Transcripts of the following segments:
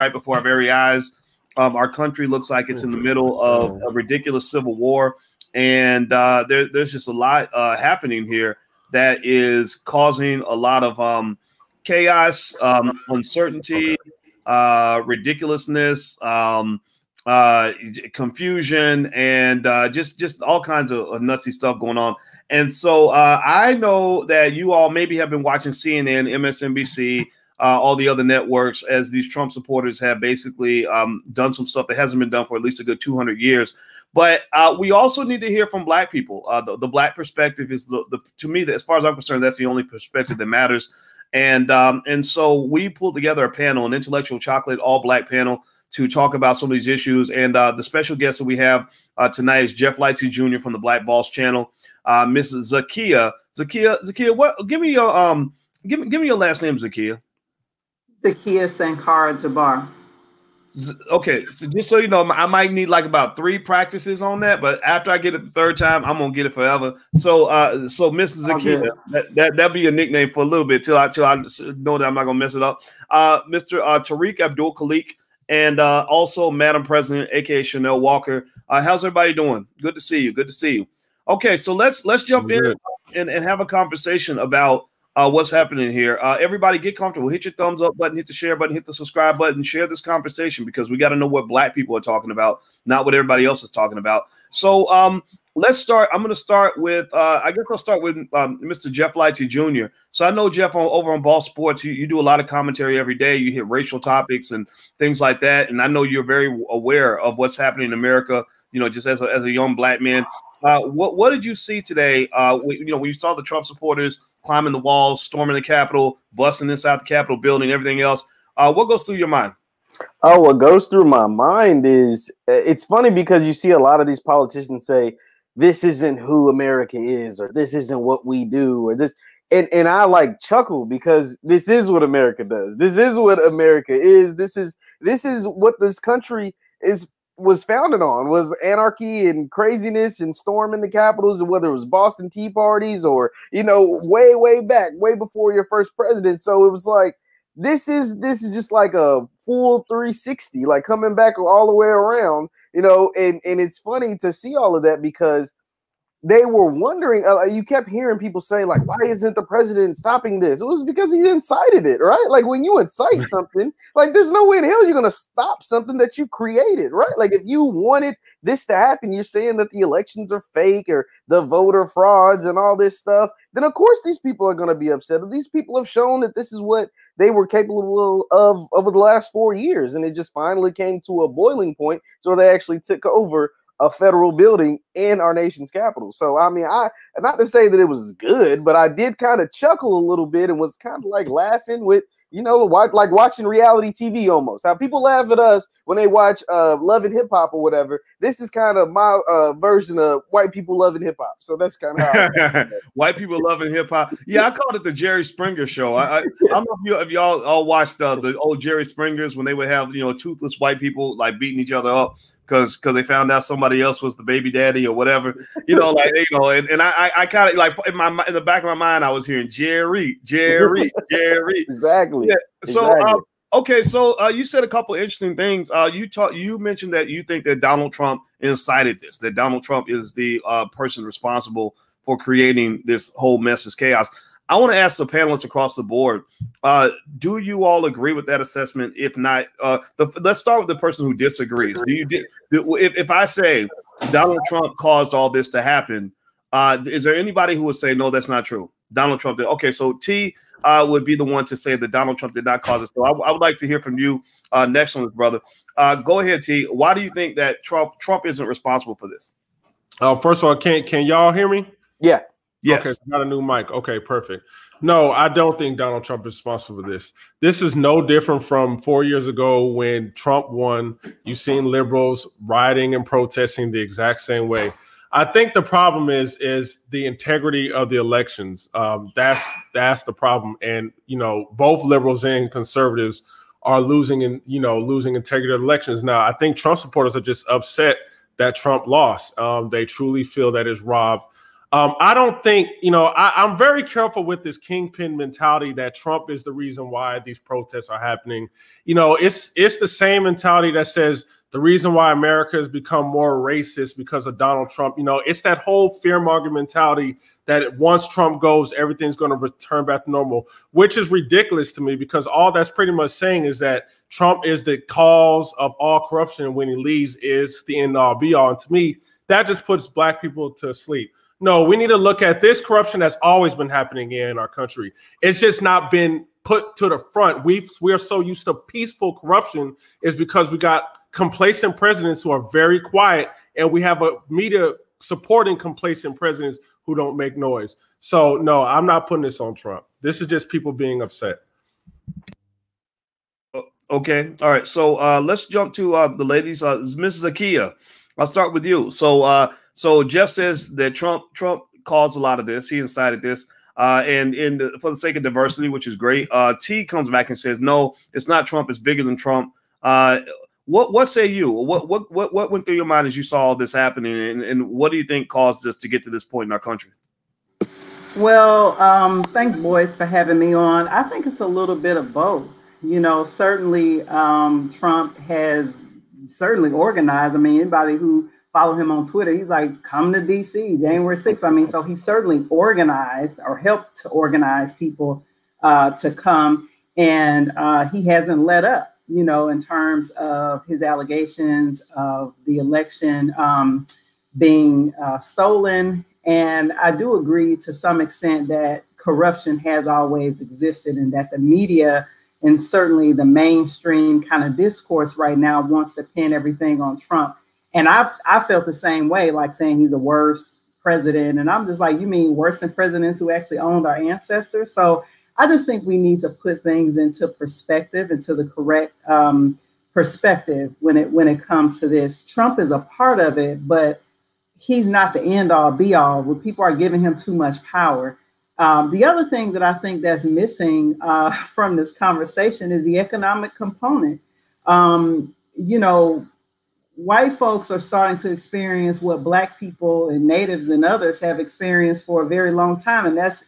right before our very eyes. Our country looks like it's in the middle of a ridiculous civil war, and there's just a lot happening here that is causing a lot of chaos, uncertainty, ridiculousness, confusion, and just all kinds of nutsy stuff going on. And so I know that you all maybe have been watching CNN, MSNBC, all the other networks, as these Trump supporters have basically done some stuff that hasn't been done for at least a good 200 years. But we also need to hear from Black people. The Black perspective is to me, as far as I'm concerned, that's the only perspective that matters. And so we pulled together a panel, an intellectual chocolate, all Black panel, to talk about some of these issues. And the special guest that we have tonight is Jeff Lightsey Jr. from the Black Boss channel. Mrs. Zakia, what? Give me your last name, Zakia. Zakia Sankara Jabbar. Okay, so just so you know, I might need like about 3 practices on that, but after I get it the 3rd time, I'm gonna get it forever. So, Mrs. Zakia, that'll be a nickname for a little bit till I know that I'm not gonna mess it up. Mr. Tariq Abdul Khalik, and also Madam President, aka Chanel Walker. How's everybody doing? Good to see you. Good to see you. Okay, so let's jump in and have a conversation about what's happening here. Everybody get comfortable. Hit your thumbs up button, hit the share button, hit the subscribe button, share this conversation, because we got to know what Black people are talking about, not what everybody else is talking about. So let's start. I'm going to start with, I guess I'll start with Mr. Jeff Lightsey Jr. So I know, Jeff, over on Ball Sports, you do a lot of commentary every day. You hit racial topics and things like that. And I know you're very aware of what's happening in America, just as a young Black man. What did you see today? When you saw the Trump supporters climbing the walls, storming the Capitol, busting inside the Capitol building, everything else. What goes through your mind? Oh, what goes through my mind is, it's funny because you see a lot of these politicians say, this isn't who America is, or this isn't what we do, or this. And I like chuckle, because this is what America does. This is what America is. This is what this country was founded on, was anarchy and craziness and storming the capitals, and whether it was Boston Tea Parties or, way back, way before your first president. So it was like, this is just like a full 360, like coming back all the way around, and it's funny to see all of that, because they were wondering, you kept hearing people say, like, why isn't the president stopping this? It was because he incited it, right? Like, when you incite something, like, there's no way in hell you're going to stop something that you created, right? Like, if you wanted this to happen, you're saying that the elections are fake or the voter frauds and all this stuff, then of course these people are going to be upset. These people have shown that this is what they were capable of over the last 4 years, and it just finally came to a boiling point, so they actually took over a federal building in our nation's capital. So, I mean, not to say that it was good, but I did kind of chuckle a little bit and was kind of like laughing with, like watching reality TV almost. How people laugh at us when they watch Love and Hip Hop or whatever. This is kind of my version of white people loving hip hop. So that's kind of how white people loving hip hop. Yeah, I called it the Jerry Springer show. I don't know if y'all all watched the old Jerry Springers, when they would have toothless white people like beating each other up because they found out somebody else was the baby daddy or whatever, and I kind of like in the back of my mind, I was hearing Jerry. Exactly. Yeah. So, exactly. Okay. So you said a couple of interesting things. You mentioned that you think that Donald Trump incited this, that Donald Trump is the person responsible for creating this whole mess, this chaos. I want to ask the panelists across the board, do you all agree with that assessment? If not, let's start with the person who disagrees. If I say Donald Trump caused all this to happen, is there anybody who would say, no, that's not true? Donald Trump did. Okay, so T would be the one to say that Donald Trump did not cause it. So I would like to hear from you next on this, brother. Go ahead, T. Why do you think that Trump isn't responsible for this? First of all, can y'all hear me? Yeah. Yes. Okay, got a new mic. Okay, perfect. No, I don't think Donald Trump is responsible for this. This is no different from 4 years ago when Trump won. You've seen liberals rioting and protesting the exact same way. I think the problem is the integrity of the elections. That's the problem. And, both liberals and conservatives are losing integrity of elections. Now, I think Trump supporters are just upset that Trump lost. They truly feel that it's robbed. I don't think, I'm very careful with this kingpin mentality that Trump is the reason why these protests are happening. It's the same mentality that says the reason why America has become more racist because of Donald Trump. It's that whole fear-mongering mentality that once Trump goes, everything's going to return back to normal, which is ridiculous to me, because all that's pretty much saying is that Trump is the cause of all corruption, and when he leaves is the end-all be-all. And to me, that just puts Black people to sleep. No, we need to look at this corruption that's always been happening in our country. It's just not been put to the front. We are so used to peaceful corruption is because we got complacent presidents who are very quiet, and we have a media supporting complacent presidents who don't make noise. So no, I'm not putting this on Trump. This is just people being upset. Okay. All right. So let's jump to the ladies. Mrs. Akia, I'll start with you. So Jeff says that Trump caused a lot of this. He incited this. And for the sake of diversity, which is great. T comes back and says, no, it's not Trump. It's bigger than Trump. What say you? What went through your mind as you saw all this happening? And what do you think caused us to get to this point in our country? Well, thanks, Boyce, for having me on. I think it's a little bit of both. Certainly Trump has certainly organized. I mean, anybody who follow him on Twitter, he's like, come to DC, January 6th. I mean, so he certainly organized or helped to organize people to come. And he hasn't let up, in terms of his allegations of the election being stolen. And I do agree to some extent that corruption has always existed, and that the media and certainly the mainstream kind of discourse right now wants to pin everything on Trump. And I felt the same way, like saying he's a worse president. And I'm just like, you mean worse than presidents who actually owned our ancestors? So I just think we need to put things into perspective, into the correct perspective when it comes to this. Trump is a part of it, but he's not the end all be all, where people are giving him too much power. The other thing that I think that's missing from this conversation is the economic component. White folks are starting to experience what Black people and natives and others have experienced for a very long time. And that's,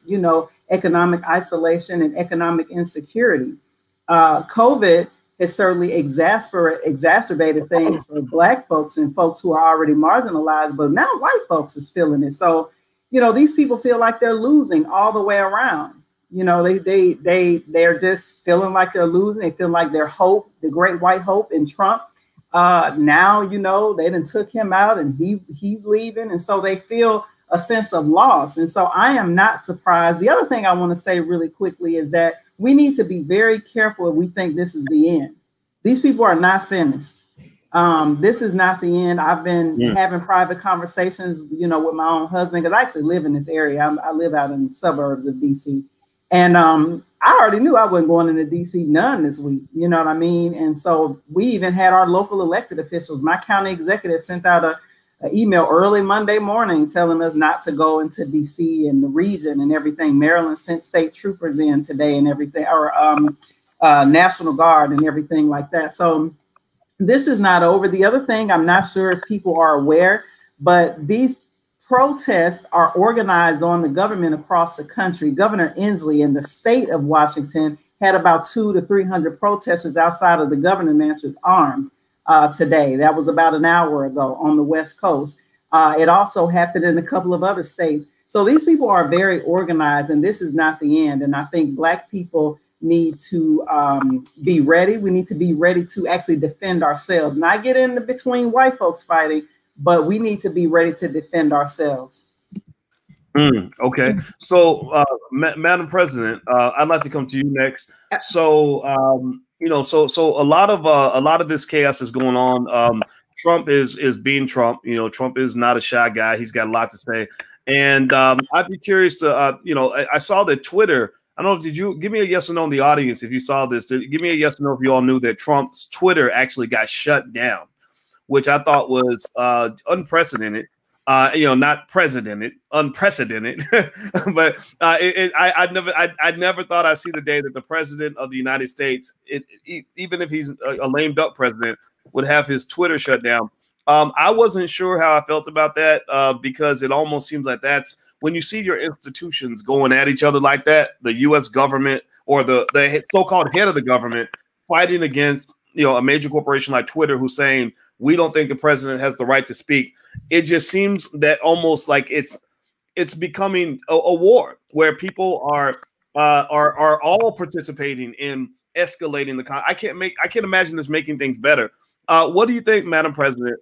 economic isolation and economic insecurity. COVID has certainly exacerbated things for Black folks and folks who are already marginalized, but now white folks is feeling it. So, these people feel like they're losing all the way around. They're just feeling like they're losing. They feel like their hope, the great white hope in Trump, now, they done took him out and he's leaving. And so they feel a sense of loss. And so I am not surprised. The other thing I want to say really quickly is that we need to be very careful if we think this is the end. These people are not finished. This is not the end. I've been having private conversations, with my own husband, because I actually live in this area. I live out in the suburbs of DC. And I already knew I wasn't going into DC none this week. You know what I mean? And so we even had our local elected officials. My county executive sent out an email early Monday morning telling us not to go into DC and the region and everything. Maryland sent state troopers in today and everything, or National Guard and everything like that. So this is not over. The other thing, I'm not sure if people are aware, but these protests are organized on the government across the country. Governor Inslee in the state of Washington had about 200 to 300 protesters outside of the governor's mansion armed today. That was about an hour ago on the West Coast. It also happened in a couple of other states. So these people are very organized, and this is not the end. And I think Black people need to be ready. We need to be ready to actually defend ourselves, not get in between white folks fighting, but we need to be ready to defend ourselves. Okay. So, Madam President, I'd like to come to you next. So, so a lot of this chaos is going on. Trump is being Trump. Trump is not a shy guy. He's got a lot to say. And I'd be curious to, I saw that Twitter, I don't know, did you give me a yes or no in the audience if you saw this? Give me a yes or no if you all knew that Trump's Twitter actually got shut down, which I thought was unprecedented. Not precedented, unprecedented. But I never thought I'd see the day that the president of the United States, even if he's a lame duck president, would have his Twitter shut down. I wasn't sure how I felt about that because it almost seems like that's when you see your institutions going at each other like that, the U.S. government or the so-called head of the government fighting against, a major corporation like Twitter, who's saying we don't think the president has the right to speak. It just seems that almost like it's becoming a war where people are all participating in escalating the I can't imagine this making things better. What do you think, Madam President?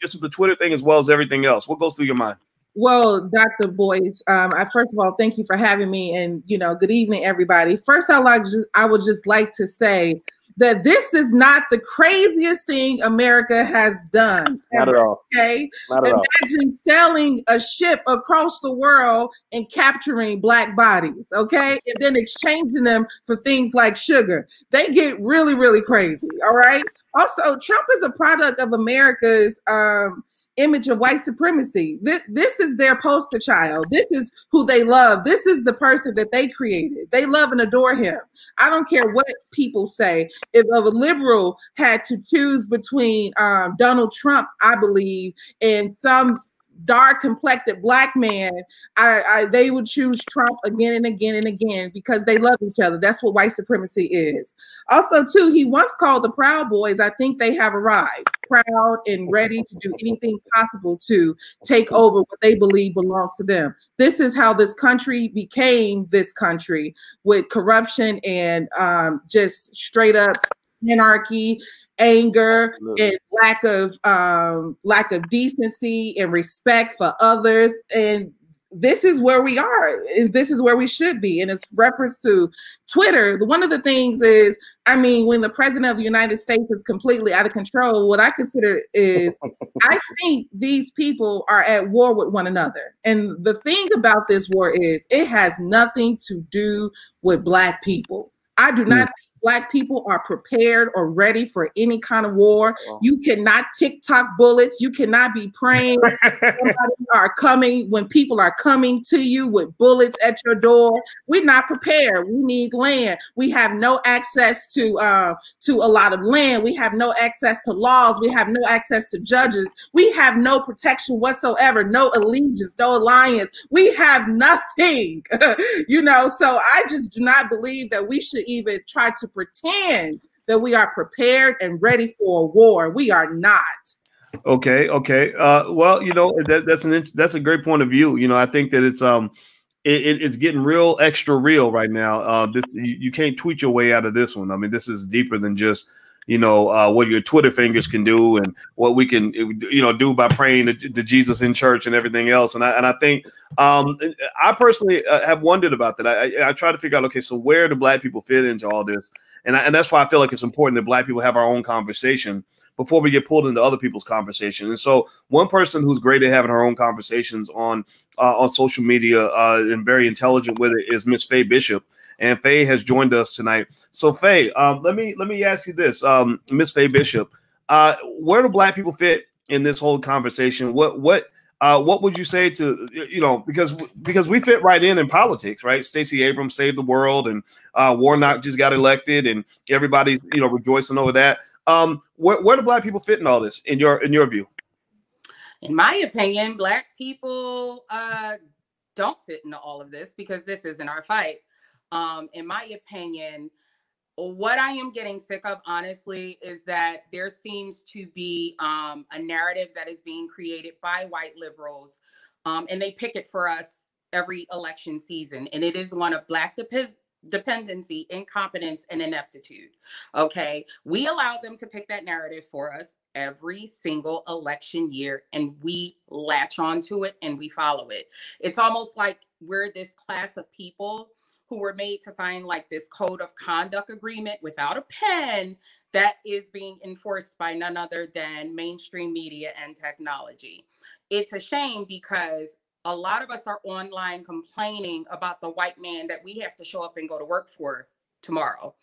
Just the Twitter thing as well as everything else. What goes through your mind? Well, Dr. Boyce, first of all, thank you for having me, and good evening, everybody. First, I would just like to say that this is not the craziest thing America has done. Not at all. Okay, not at imagine all. selling a ship across the world and capturing Black bodies. Okay, and then exchanging them for things like sugar. They get really, really crazy. All right. Also, Trump is a product of America's image of white supremacy. This is their poster child. This is who they love. This is the person that they created. They love and adore him. I don't care what people say. If a liberal had to choose between Donald Trump, I believe, and some dark complected Black man, they would choose Trump again and again and again because they love each other. That's what white supremacy is. Also, too, he once called the Proud Boys. I think they have arrived, proud and ready to do anything possible to take over what they believe belongs to them. This is how this country became this country, with corruption and just straight up anarchy, anger, and lack of decency and respect for others. And this is where we are. This is where we should be. And it's reference to Twitter. One of the things is, when the president of the United States is completely out of control, what I consider is, I think these people are at war with one another. And the thing about this war is, it has nothing to do with Black people. I do not think Black people are prepared or ready for any kind of war. You cannot TikTok bullets. You cannot be praying when people are coming to you with bullets at your door. We're not prepared. We need land. We have no access to a lot of land. We have no access to laws. We have no access to judges. We have no protection whatsoever. No allegiance, no alliance. We have nothing. So I just do not believe that we should even try to pretend that we are prepared and ready for a war. We are not. Okay. Well, that's a great point of view. I think that it's getting real extra real right now. You can't tweet your way out of this one. This is deeper than just what your Twitter fingers can do and what we can do by praying to Jesus in church and everything else. And I think I personally have wondered about that. I try to figure out, okay, so where do Black people fit into all this? And that's why I feel like it's important that Black people have our own conversation before we get pulled into other people's conversation. And so one person who's great at having her own conversations on social media and very intelligent with it is Miss Faye Bishop. And Faye has joined us tonight. So Faye, let me ask you this, Miss Faye Bishop, where do Black people fit in this whole conversation? What would you say to, because we fit right in politics, right? Stacey Abrams saved the world, and Warnock just got elected, and everybody's rejoicing over that. Where do Black people fit in all this, in your view? In my opinion, Black people don't fit into all of this because this isn't our fight. In my opinion, what I am getting sick of, honestly, is that there seems to be a narrative that is being created by white liberals, and they pick it for us every election season. And it is one of Black dependency, incompetence, and ineptitude. Okay, we allow them to pick that narrative for us every single election year, and we latch onto it and we follow it. It's almost like we're this class of people who were made to sign like this code of conduct agreement without a pen that is being enforced by none other than mainstream media and technology. It's a shame because a lot of us are online complaining about the white man that we have to show up and go to work for tomorrow.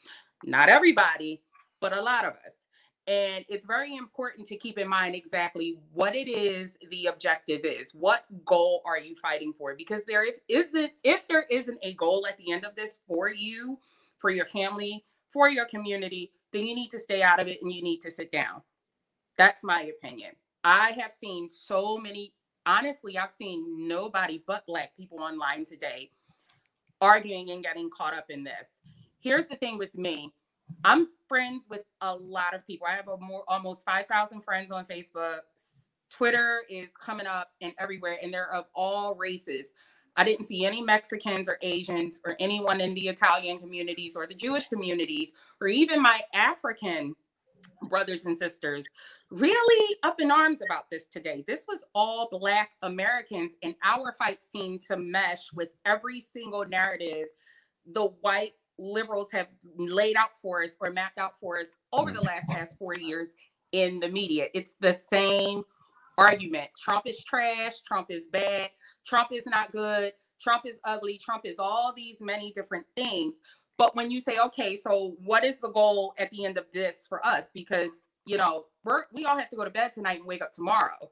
Not everybody, but a lot of us. And it's very important to keep in mind exactly what it is the objective is. What goal are you fighting for? Because if there isn't a goal at the end of this for you, for your family, for your community, then you need to stay out of it and you need to sit down. That's my opinion. I have seen so many honestly, I've seen nobody but Black people online today arguing and getting caught up in this. Here's the thing with me. I'm friends with a lot of people. I have almost 5,000 friends on Facebook. Twitter is coming up and everywhere, and they're of all races. I didn't see any Mexicans or Asians or anyone in the Italian communities or the Jewish communities or even my African brothers and sisters really up in arms about this today. This was all Black Americans, and our fight seemed to mesh with every single narrative the white liberals have laid out for us or mapped out for us over the past 4 years in the media. It's the same argument. Trump is trash. Trump is bad. Trump is not good. Trump is ugly. Trump is all these many different things. But when you say, okay, so what is the goal at the end of this for us? Because, you know, we all have to go to bed tonight and wake up tomorrow.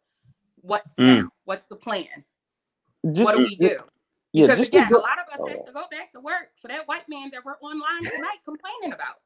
What's now? What's the plan? What do we do? Because again, a lot of us have to go back to work for that white man that we're online tonight complaining about.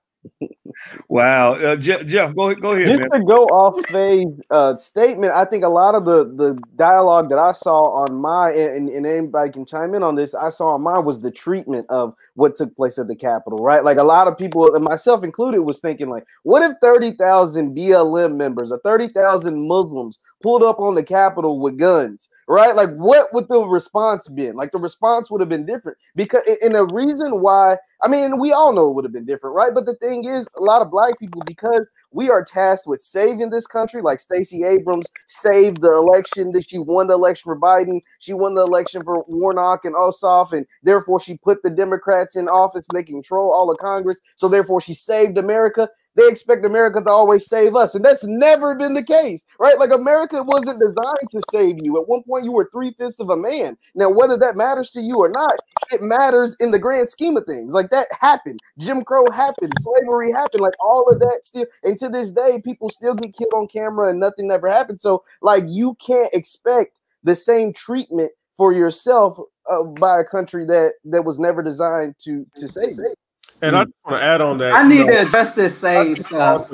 Wow, Jeff, go ahead. Just to go off Faye's statement, I think a lot of the dialogue that I saw on my and anybody can chime in on this, I saw on mine was the treatment of what took place at the Capitol, right? Like a lot of people, and myself included, was thinking like, what if 30,000 BLM members or 30,000 Muslims pulled up on the Capitol with guns, right? Like what would the response been? Like the response would have been different because, and the reason why, I mean, we all know it would have been different, right? But the thing is, a lot of Black people, because we are tasked with saving this country, like Stacey Abrams saved the election, that she won the election for Biden, she won the election for Warnock and Ossoff, and therefore she put the Democrats in office, they control all of Congress, so therefore she saved America. They expect America to always save us, and that's never been the case, right? Like America wasn't designed to save you. At one point, you were 3/5 of a man. Now, whether that matters to you or not, it matters in the grand scheme of things. Like that happened. Jim Crow happened. Slavery happened. Like all of that still, and to this day, people still get killed on camera and nothing ever happened. So, like, you can't expect the same treatment for yourself by a country that was never designed to save you. And I just want to add on that. I need to address this save stuff.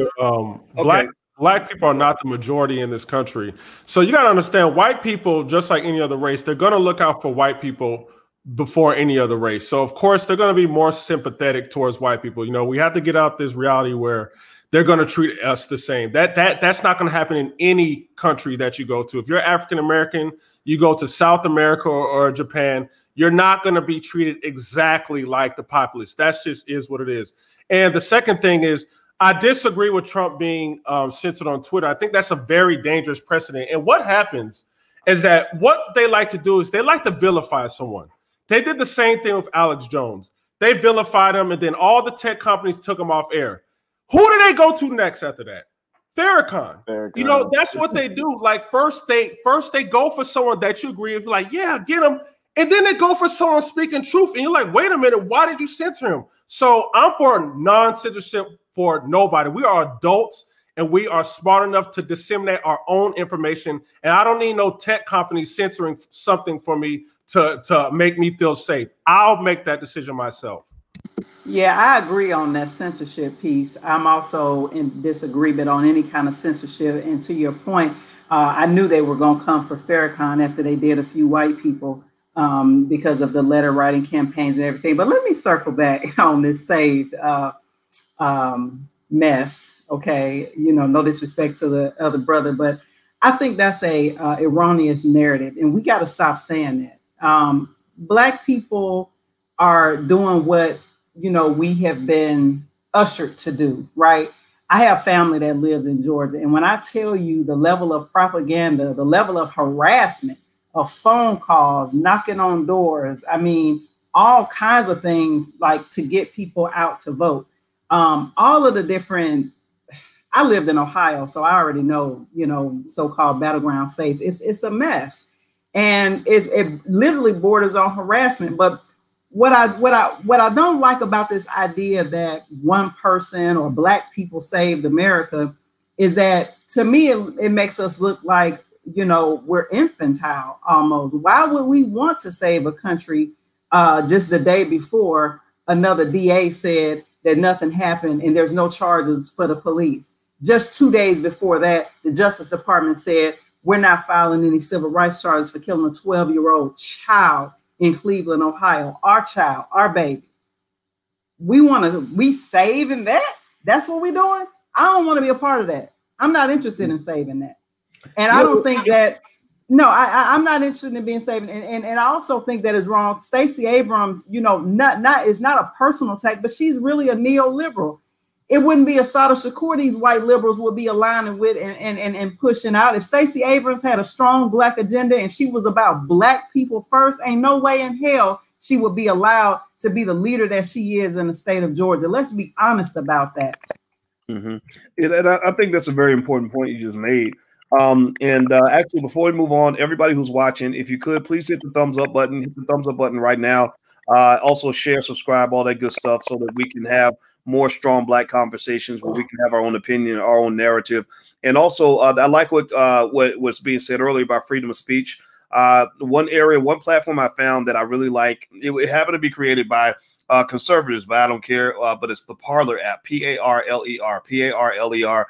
Black people are not the majority in this country. So you got to understand, white people, just like any other race, they're going to look out for white people before any other race. So, of course, they're going to be more sympathetic towards white people. You know, we have to get out this reality where they're going to treat us the same. That's not going to happen in any country that you go to. If you're African-American, you go to South America or Japan, you're not going to be treated exactly like the populace. That's just is what it is. And the second thing is, I disagree with Trump being censored on Twitter. I think that's a very dangerous precedent. And what happens is that what they like to do is they like to vilify someone. They did the same thing with Alex Jones. They vilified him, and then all the tech companies took him off air. Who do they go to next after that? Farrakhan. You know, that's what they do. Like first they go for someone that you agree with, like, yeah, get him. And then they go for someone speaking truth. And you're like, wait a minute, why did you censor him? So I'm for non-censorship for nobody. We are adults and we are smart enough to disseminate our own information. And I don't need no tech companies censoring something for me to make me feel safe. I'll make that decision myself. Yeah, I agree on that censorship piece. I'm also in disagreement on any kind of censorship. And to your point, I knew they were going to come for Farrakhan after they did a few white people because of the letter writing campaigns and everything. But let me circle back on this saved mess. Okay, you know, no disrespect to the other brother, but I think that's a erroneous narrative, and we got to stop saying that. Black people are doing what, you know, we have been ushered to do, right? I have family that lives in Georgia, and when I tell you the level of propaganda, the level of harassment, of phone calls, knocking on doors, I mean, all kinds of things like to get people out to vote. All of the different, I lived in Ohio, so I already know, you know, so-called battleground states. It's a mess, and it literally borders on harassment. But what I don't like about this idea that one person or Black people saved America is that, to me, it makes us look like, you know, we're infantile almost. Why would we want to save a country just the day before another DA said that nothing happened and there's no charges for the police? Just 2 days before that, the Justice Department said we're not filing any civil rights charges for killing a 12-year-old child in Cleveland, Ohio. Our child, our baby. We saving that? That's what we're doing? I don't want to be a part of that. I'm not interested in saving that. And I don't think that, no, I'm not interested in being saved. And I also think that is wrong. Stacey Abrams, you know, it's not a personal attack, but she's really a neoliberal. It wouldn't be Assata Shakur these white liberals would be aligning with and pushing out. If Stacey Abrams had a strong Black agenda and she was about Black people first, ain't no way in hell she would be allowed to be the leader that she is in the state of Georgia. Let's be honest about that. Mm-hmm. And I think that's a very important point you just made. Actually, before we move on, everybody who's watching, if you could, please hit the thumbs up button. Hit the thumbs up button right now. Also share, subscribe, all that good stuff so that we can have more strong Black conversations where we can have our own opinion, our own narrative. And also, I like what was being said earlier about freedom of speech. One platform I found that I really like, it happened to be created by conservatives, but I don't care. But it's the Parler app, Parler, Parler.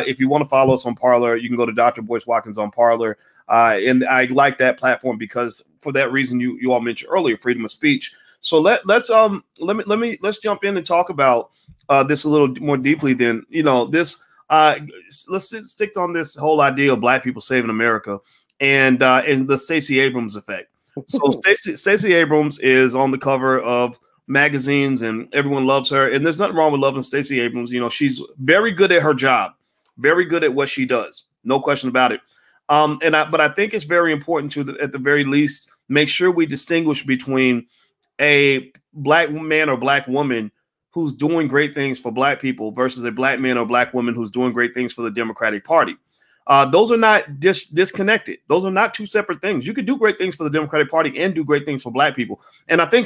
If you want to follow us on Parler, you can go to Dr. Boyce Watkins on Parler. And I like that platform because for that reason you all mentioned earlier, freedom of speech. So let's jump in and talk about this a little more deeply. Then this let's stick on this whole idea of Black people saving America and the Stacey Abrams effect. So Stacey Abrams is on the cover of magazines and everyone loves her, and there's nothing wrong with loving Stacey Abrams. She's very good at her job, very good at what she does, no question about it. But I think it's very important to at the very least make sure we distinguish between a Black man or Black woman who's doing great things for Black people versus a Black man or Black woman who's doing great things for the Democratic Party. Those are not disconnected. Those are not two separate things. You could do great things for the Democratic Party and do great things for Black people. And I think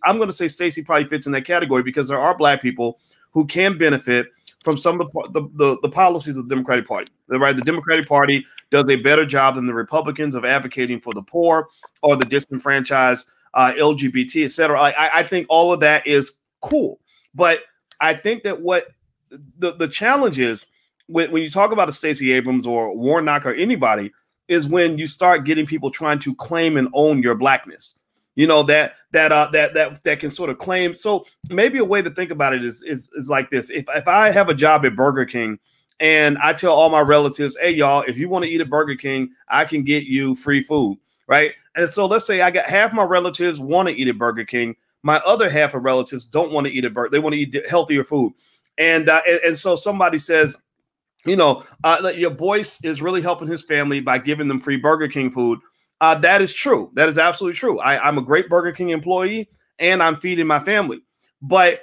I'm going to say Stacey probably fits in that category because there are Black people who can benefit from some of the policies of the Democratic Party. Right? The Democratic Party does a better job than the Republicans of advocating for the poor or the disenfranchised, LGBT, et cetera. I think all of that is cool. But I think that what the challenge is, when you talk about a Stacey Abrams or Warnock or anybody, is when you start getting people trying to claim and own your Blackness. That can sort of claim. So maybe a way to think about it is like this. If I have a job at Burger King and I tell all my relatives, hey, y'all, if you want to eat at Burger King, I can get you free food. Right. And so let's say I got half my relatives want to eat at Burger King. My other half of relatives don't want to eat at Burger. They want to eat healthier food. And so somebody says, your Boyce is really helping his family by giving them free Burger King food. That is true. That is absolutely true. I'm a great Burger King employee and I'm feeding my family. But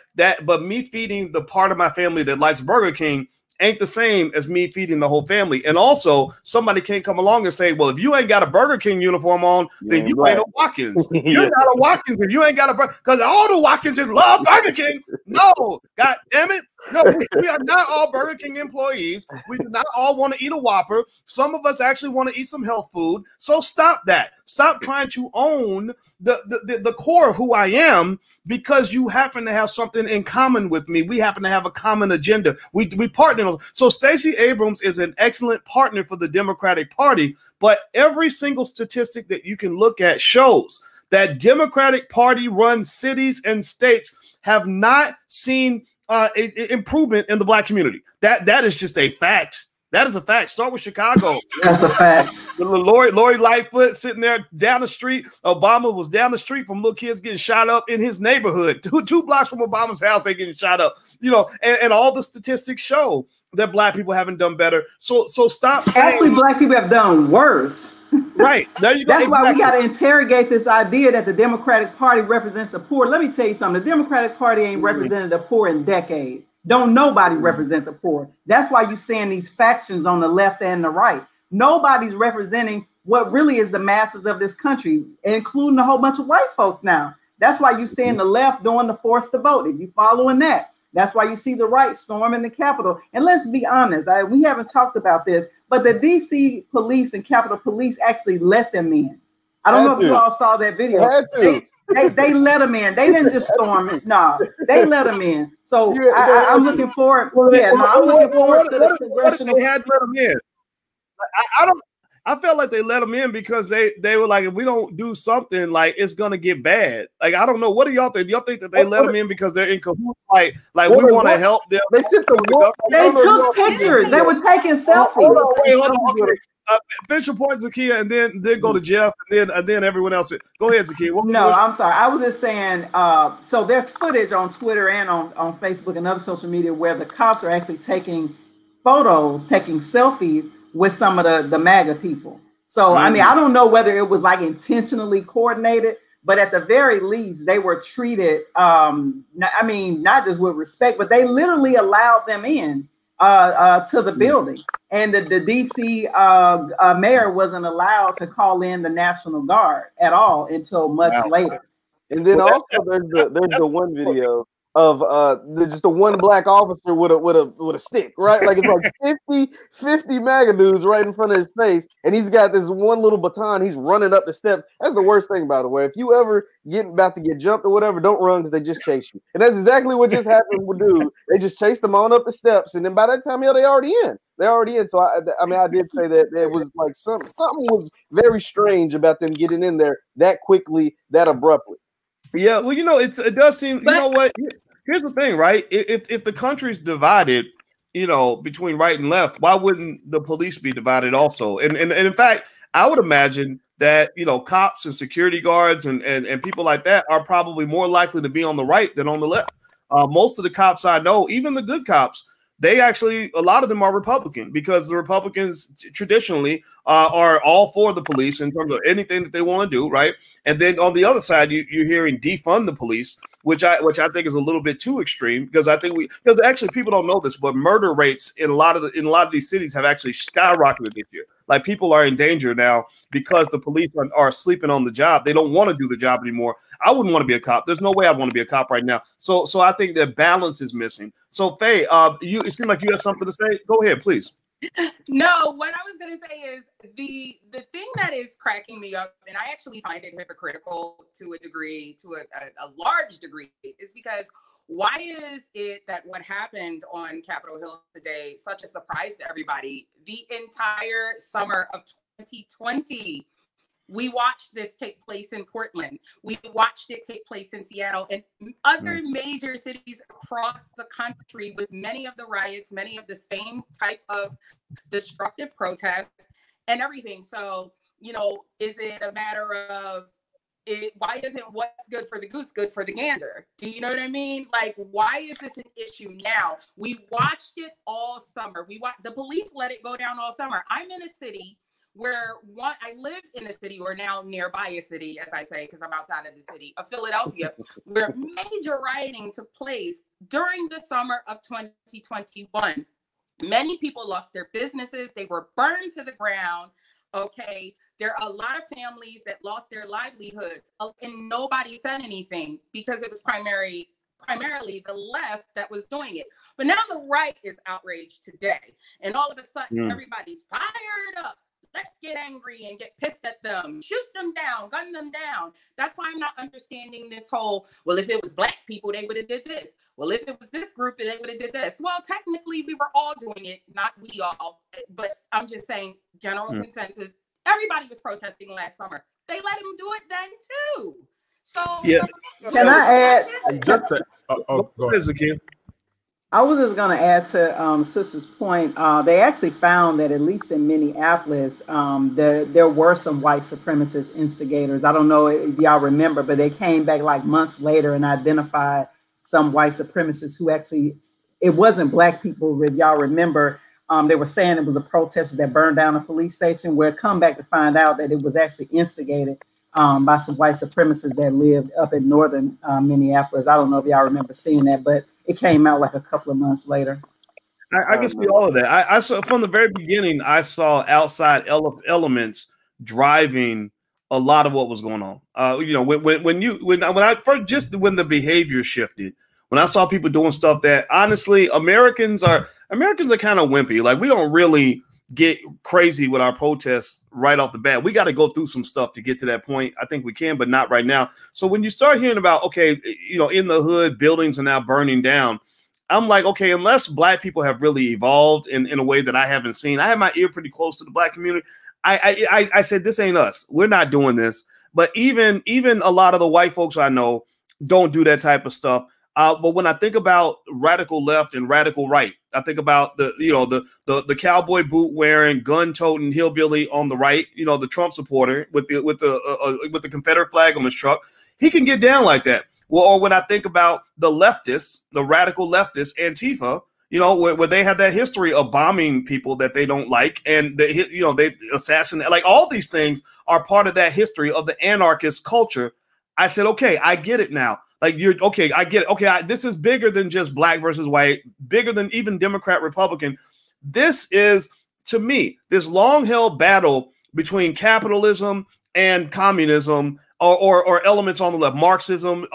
me feeding the part of my family that likes Burger King ain't the same as me feeding the whole family. And also somebody can't come along and say, well, if you ain't got a Burger King uniform on, then you ain't a Watkins. You're not a Watkins if you ain't got a Burger, because all the Watkins just love Burger King. No, God damn it. No, we are not all Burger King employees. We do not all want to eat a Whopper. Some of us actually want to eat some health food. So stop that. Stop trying to own the core of who I am because you happen to have something in common with me. We happen to have a common agenda. We partner. So Stacey Abrams is an excellent partner for the Democratic Party, but every single statistic that you can look at shows that Democratic Party run cities and states have not seen improvement in the Black community. That is just a fact. That is a fact. Start with Chicago. That's a fact. Lori Lightfoot sitting there down the street. Obama was down the street from little kids getting shot up in his neighborhood. Two blocks from Obama's house, they getting shot up. And all the statistics show that Black people haven't done better. So stop saying. Actually, Black people have done worse. Right. There you go. That's why we got to interrogate this idea that the Democratic Party represents the poor. Let me tell you something. The Democratic Party ain't represented the poor in decades. Don't nobody represent the poor. That's why you're seeing these factions on the left and the right. Nobody's representing what really is the masses of this country, including a whole bunch of white folks now. That's why you're seeing the left doing the force to vote. If you're following that, that's why you see the right storming the Capitol. And let's be honest, we haven't talked about this, but the DC police and Capitol Police actually let them in. I don't know if you all saw that video. They let them in. They didn't just storm it. No, they let them in. So I'm looking forward. I'm looking forward to the congressional. They had to let them in. I don't. I felt like they let them in because they were like, if we don't do something, like it's gonna get bad. Like I don't know. What do y'all think? Do y'all think that they let them in because they're in cahoots? Like we want to help them? They sent They took pictures. They were taking selfies. Hold on. Okay. Finish your point, Zakia, and then go to Jeff, and then everyone else. Go ahead, Zakia. I'm sorry. I was just saying. So there's footage on Twitter and on Facebook and other social media where the cops are actually taking photos, taking selfies with some of the MAGA people. So I mean, I don't know whether it was like intentionally coordinated, but at the very least, they were treated. Not just with respect, but they literally allowed them in to the building. And the DC mayor wasn't allowed to call in the National Guard at all until much later. And then also there's the one video of just the one black officer with a stick, right? Like it's like 50 MAGA dudes right in front of his face, and he's got this one little baton. He's running up the steps. That's the worst thing, by the way. If you ever about to get jumped or whatever, don't run because they just chase you. And that's exactly what just happened with dude. They just chased him on up the steps, and then by that time, they already in. They're already in. So I did say that there was like something was very strange about them getting in there that quickly, that abruptly. Yeah, well, it does seem. You know what? Here's the thing, right? If the country's divided, between right and left, why wouldn't the police be divided also? And in fact, I would imagine that cops and security guards and people like that are probably more likely to be on the right than on the left. Most of the cops I know, even the good cops, a lot of them are Republican because the Republicans traditionally are all for the police in terms of anything that they want to do, right? And then on the other side, you're hearing defund the police, which I think is a little bit too extreme because because actually people don't know this, but murder rates in a lot of these cities have actually skyrocketed this year. Like people are in danger now because the police are sleeping on the job. They don't want to do the job anymore. I wouldn't want to be a cop. There's no way I'd want to be a cop right now. So I think that balance is missing. So Faye, it seemed like you had something to say. Go ahead, please. No, what I was going to say is the thing that is cracking me up, and I actually find it hypocritical to a degree, to a large degree, is because why is it that what happened on Capitol Hill today such a surprise to everybody? The entire summer of 2020, we watched this take place in Portland. We watched it take place in Seattle and other major cities across the country with many of the riots, many of the same type of destructive protests and everything. So, is it a matter of why isn't what's good for the goose good for the gander? Do you know what I mean? Like, why is this an issue now? We watched it all summer. The police let it go down all summer. I'm in a city where I live in a city, or now nearby a city, as I say, because I'm outside of the city of Philadelphia, where major rioting took place during the summer of 2021. Many people lost their businesses. They were burned to the ground. Okay. There are a lot of families that lost their livelihoods, and nobody said anything because it was primarily the left that was doing it. But now the right is outraged today. And all of a sudden, everybody's fired up. Let's get angry and get pissed at them, shoot them down, gun them down. That's why I'm not understanding this whole, well, if it was black people, they would have did this. Well, if it was this group, they would have did this. Well, technically, we were all doing it, not we all. But I'm just saying, general consensus, everybody was protesting last summer. They let him do it then, too. So, yeah. Can I add? Go ahead. I was just going to add to Sister's point. They actually found that at least in Minneapolis, there were some white supremacist instigators. I don't know if y'all remember, but they came back like months later and identified some white supremacists who actually, it wasn't black people. If y'all remember, they were saying it was a protester that burned down a police station, where come back to find out that it was actually instigated by some white supremacists that lived up in northern Minneapolis. I don't know if y'all remember seeing that, but it came out like a couple of months later. I can see all of that. I saw from the very beginning, I saw outside elements driving a lot of what was going on. When the behavior shifted, when I saw people doing stuff that honestly, Americans are kind of wimpy. Like, we don't really get crazy with our protests right off the bat. We got to go through some stuff to get to that point. I think we can, but not right now. So when you start hearing about, okay, in the hood, buildings are now burning down, I'm like, okay, unless black people have really evolved in a way that I haven't seen, I have my ear pretty close to the black community. I said, this ain't us. We're not doing this. But even a lot of the white folks I know don't do that type of stuff. But when I think about radical left and radical right, I think about the cowboy boot wearing, gun toting hillbilly on the right, the Trump supporter with the Confederate flag on his truck. He can get down like that. Well, or when I think about the leftists, the radical leftists, Antifa, where they have that history of bombing people that they don't like, and they assassinate. Like, all these things are part of that history of the anarchist culture. I said, okay, I get it now. Like, I get it. Okay, this is bigger than just black versus white, bigger than even Democrat, Republican. This is, to me, this long-held battle between capitalism and communism, or elements on the left, Marxism,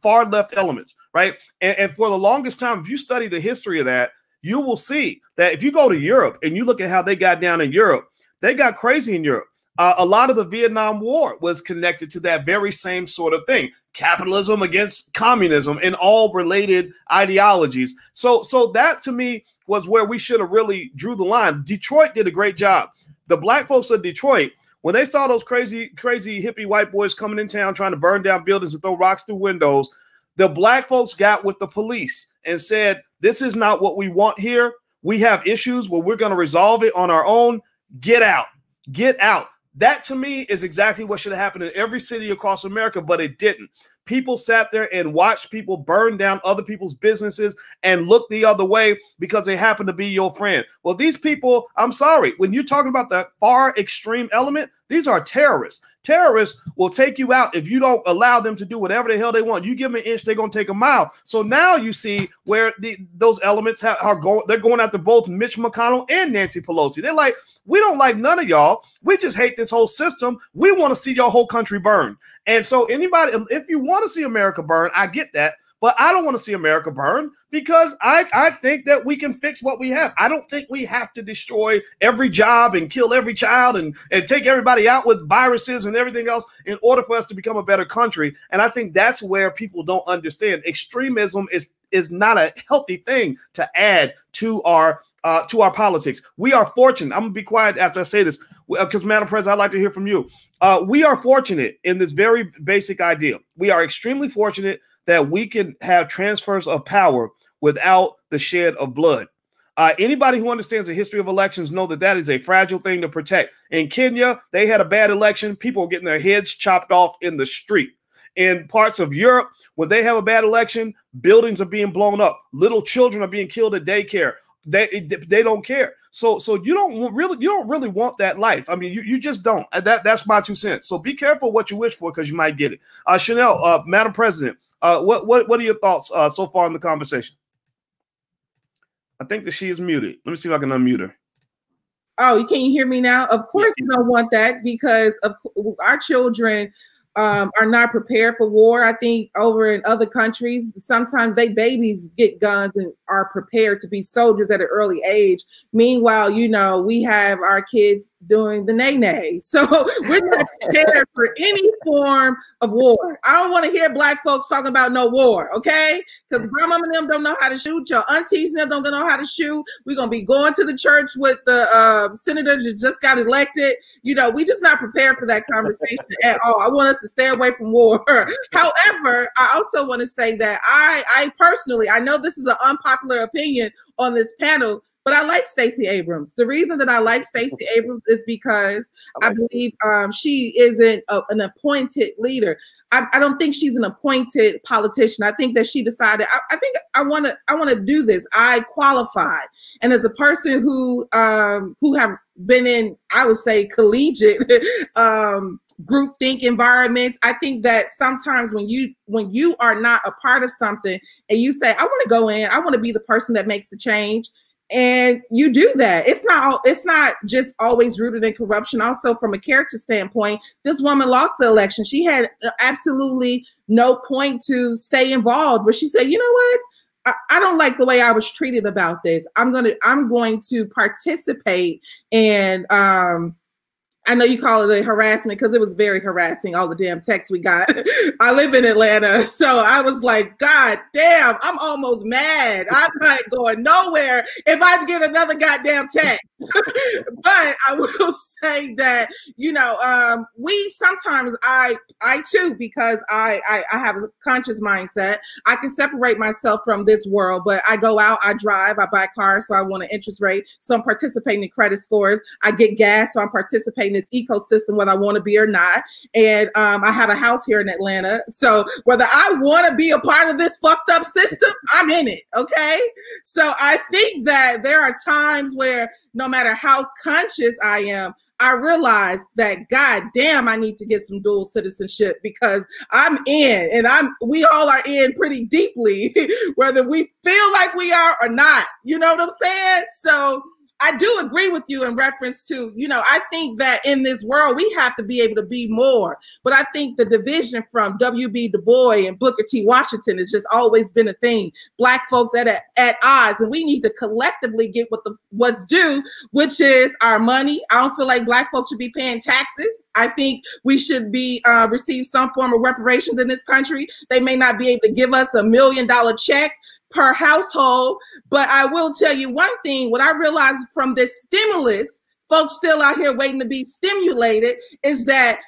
far left elements, right? And for the longest time, if you study the history of that, you will see that if you go to Europe and you look at how they got down in Europe, they got crazy in Europe. A lot of the Vietnam War was connected to that very same sort of thing. Capitalism against communism and all related ideologies. So that, to me, was where we should have really drew the line. Detroit did a great job. The black folks of Detroit, when they saw those crazy hippie white boys coming in town trying to burn down buildings and throw rocks through windows, the black folks got with the police and said, this is not what we want here. We have issues where we're going to resolve it on our own. Get out. Get out. That, to me, is exactly what should have happened in every city across America, but it didn't. People sat there and watched people burn down other people's businesses and look the other way because they happen to be your friend. Well, these people, I'm sorry, when you're talking about the far extreme element, these are terrorists. Terrorists will take you out if you don't allow them to do whatever the hell they want. You give them an inch, they're going to take a mile. So now you see where those elements are going. They're going after both Mitch McConnell and Nancy Pelosi. They're like, we don't like none of y'all. We just hate this whole system. We want to see your whole country burn. And so anybody, if you want to see America burn, I get that. But I don't want to see America burn because I think that we can fix what we have. I don't think we have to destroy every job and kill every child and take everybody out with viruses and everything else in order for us to become a better country. And I think that's where people don't understand. Extremism is not a healthy thing to add to our politics. We are fortunate. I'm gonna be quiet after I say this because, Madam President, I'd like to hear from you. We are fortunate in this very basic idea. We are extremely fortunate that we can have transfers of power without the shed of blood. Anybody who understands the history of elections know that that is a fragile thing to protect. In Kenya, they had a bad election. People were getting their heads chopped off in the street. In parts of Europe, when they have a bad election, buildings are being blown up. Little children are being killed at daycare. They don't care. So you don't really want that life. I mean, you just don't. That's my 2 cents. So be careful what you wish for because you might get it. Chanel, Madam President, what are your thoughts so far in the conversation? I think that she is muted. Let me see if I can unmute her. Oh, can you hear me now? Of course, we don't want that because of our children are not prepared for war. I think over in other countries, sometimes babies get guns and are prepared to be soldiers at an early age. Meanwhile, we have our kids doing the nay-nay. So we're not prepared for any form of war. I don't want to hear black folks talking about no war, okay? Because grandma and them don't know how to shoot. Your aunties and them don't know how to shoot. We're going to be going to the church with the senator that just got elected. We just not prepared for that conversation at all. I want us to stay away from war. However, I also want to say that I personally, I know this is an unpopular opinion on this panel, but I like Stacey Abrams. The reason that I like Stacey Abrams is because I believe she isn't an appointed leader. I don't think she's an appointed politician. I think that she decided, I think I want to do this. I qualify. And as a person who have been in, I would say, collegiate groupthink environments, I think that sometimes when you are not a part of something and you say, I want to go in, I want to be the person that makes the change, and you do that. It's not just always rooted in corruption. Also, from a character standpoint, this woman lost the election. She had absolutely no point to stay involved, but she said, you know what? I don't like the way I was treated about this. I'm going to participate. And I know you call it a harassment because it was very harassing, all the damn texts we got. I live in Atlanta, so I was like, God damn, I'm almost mad. I'm not going nowhere if I get another goddamn text. But I will say that, you know, we sometimes, I too, because I have a conscious mindset, I can separate myself from this world, but I go out, I drive, I buy cars, so I want an interest rate, so I'm participating in credit scores. I get gas, so I'm participating in this ecosystem, whether I want to be or not. And I have a house here in Atlanta, so whether I want to be a part of this fucked up system, I'm in it, okay? So I think that there are times where no matter how conscious I am, I realize that, God damn, I need to get some dual citizenship, because I'm in, and we all are in pretty deeply, whether we feel like we are or not. You know what I'm saying? So I do agree with you in reference to, you know, I think that in this world, we have to be able to be more. But I think the division from W.B. Du Bois and Booker T. Washington has just always been a thing. Black folks at odds, and we need to collectively get what's due, which is our money. I don't feel like Black folks should be paying taxes. I think we should be receive some form of reparations in this country. They may not be able to give us $1 million check per household, but I will tell you one thing. What I realized from this stimulus, folks still out here waiting to be stimulated, is that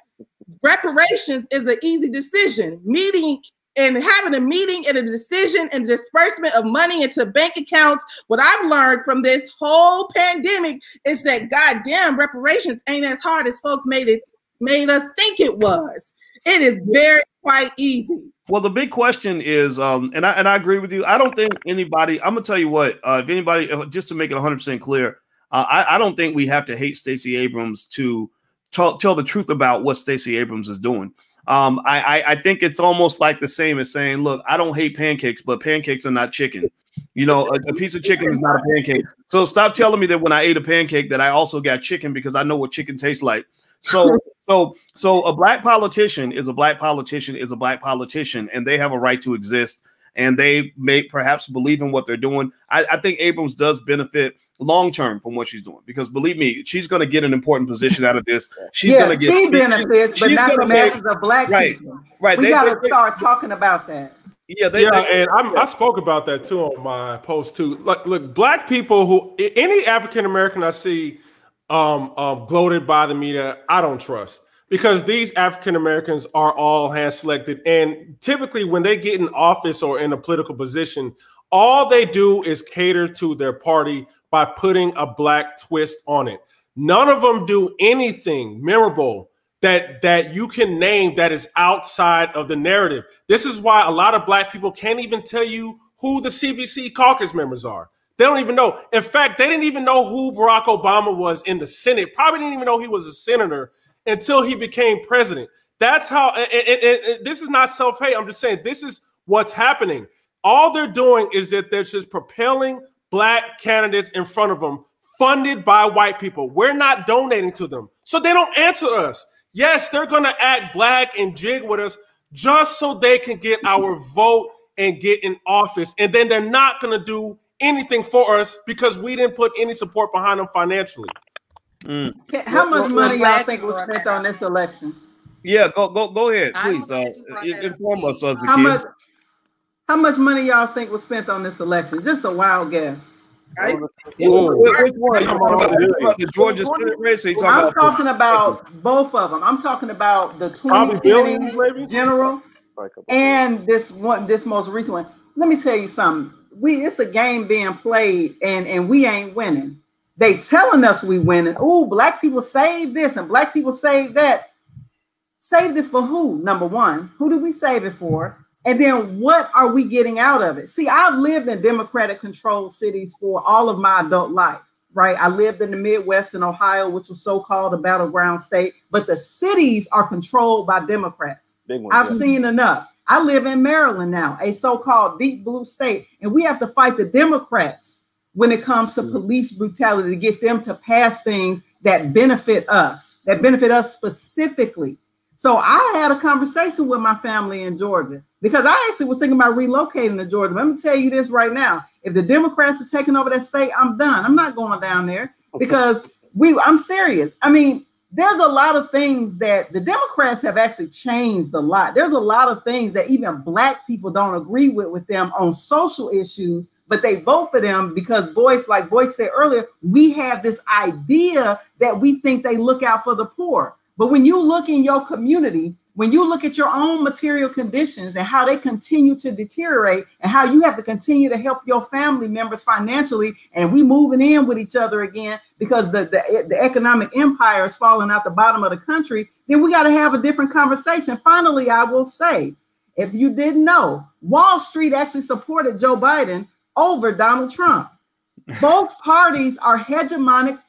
reparations is an easy decision. Meeting and having a meeting and a decision and disbursement of money into bank accounts. What I've learned from this whole pandemic is that goddamn reparations ain't as hard as folks made us think it was. It is very quite easy. Well, the big question is, and I agree with you. I don't think anybody, I'm gonna tell you what, if anybody, just to make it 100% clear, I don't think we have to hate Stacey Abrams to tell the truth about what Stacey Abrams is doing. I think it's almost like the same as saying, look, I don't hate pancakes, but pancakes are not chicken. You know, a piece of chicken is not a pancake. So stop telling me that when I ate a pancake that I also got chicken, because I know what chicken tastes like. So a black politician is a black politician is a black politician, and they have a right to exist, and they may perhaps believe in what they're doing. I think Abrams does benefit long term from what she's doing, because believe me, she's going to get an important position out of this. She's going to get she benefits, but not the masses of Black people. Right. We got to start talking about that. Yeah, I spoke about that too on my post too. Look, Black people any African American I see gloated by the media, I don't trust, because these African Americans are all hand selected, and typically when they get in office or in a political position, all they do is cater to their party by putting a Black twist on it. None of them do anything memorable that you can name that is outside of the narrative. This is why a lot of Black people can't even tell you who the CBC caucus members are. They don't even know. In fact, they didn't even know who Barack Obama was in the Senate. Probably didn't even know he was a senator until he became president. That's how, and this is not self-hate. I'm just saying this is what's happening. All they're doing is that they're just propelling Black candidates in front of them, funded by white people. We're not donating to them, so they don't answer us. Yes, they're going to act Black and jig with us just so they can get our vote and get in office. And then they're not going to do anything for us because we didn't put any support behind them financially. How much money y'all think was spent on this election? Yeah, go ahead, please. Inform us, How much money y'all think was spent on this election? Just a wild guess. Which one? You talking about the Georgia Senate race? I'm talking about both of them. I'm talking about the 2020 general and this most recent one. Let me tell you something. It's a game being played, and we ain't winning. They telling us we winning. Oh, Black people save this and Black people save that. Saved it for who? Number one, who do we save it for? And then what are we getting out of it? See, I've lived in Democratic controlled cities for all of my adult life, right? I lived in the Midwest in Ohio, which was so-called a battleground state, but the cities are controlled by Democrats. I've seen enough. I live in Maryland now, a so-called deep blue state, and we have to fight the Democrats when it comes to police brutality to get them to pass things that benefit us specifically. So I had a conversation with my family in Georgia because I actually was thinking about relocating to Georgia. Let me tell you this right now. If the Democrats are taking over that state, I'm done. I'm not going down there because I'm serious. I mean, there's a lot of things that the Democrats have actually changed a lot. There's a lot of things that even Black people don't agree with them on social issues, but they vote for them because Boyce, like Boyce said earlier, we have this idea that we think they look out for the poor. But when you look in your community, when you look at your own material conditions and how they continue to deteriorate and how you have to continue to help your family members financially, and we moving in with each other again because the economic empire is falling out the bottom of the country, then we got to have a different conversation. Finally, I will say, if you didn't know, Wall Street actually supported Joe Biden over Donald Trump. Both parties are hegemonic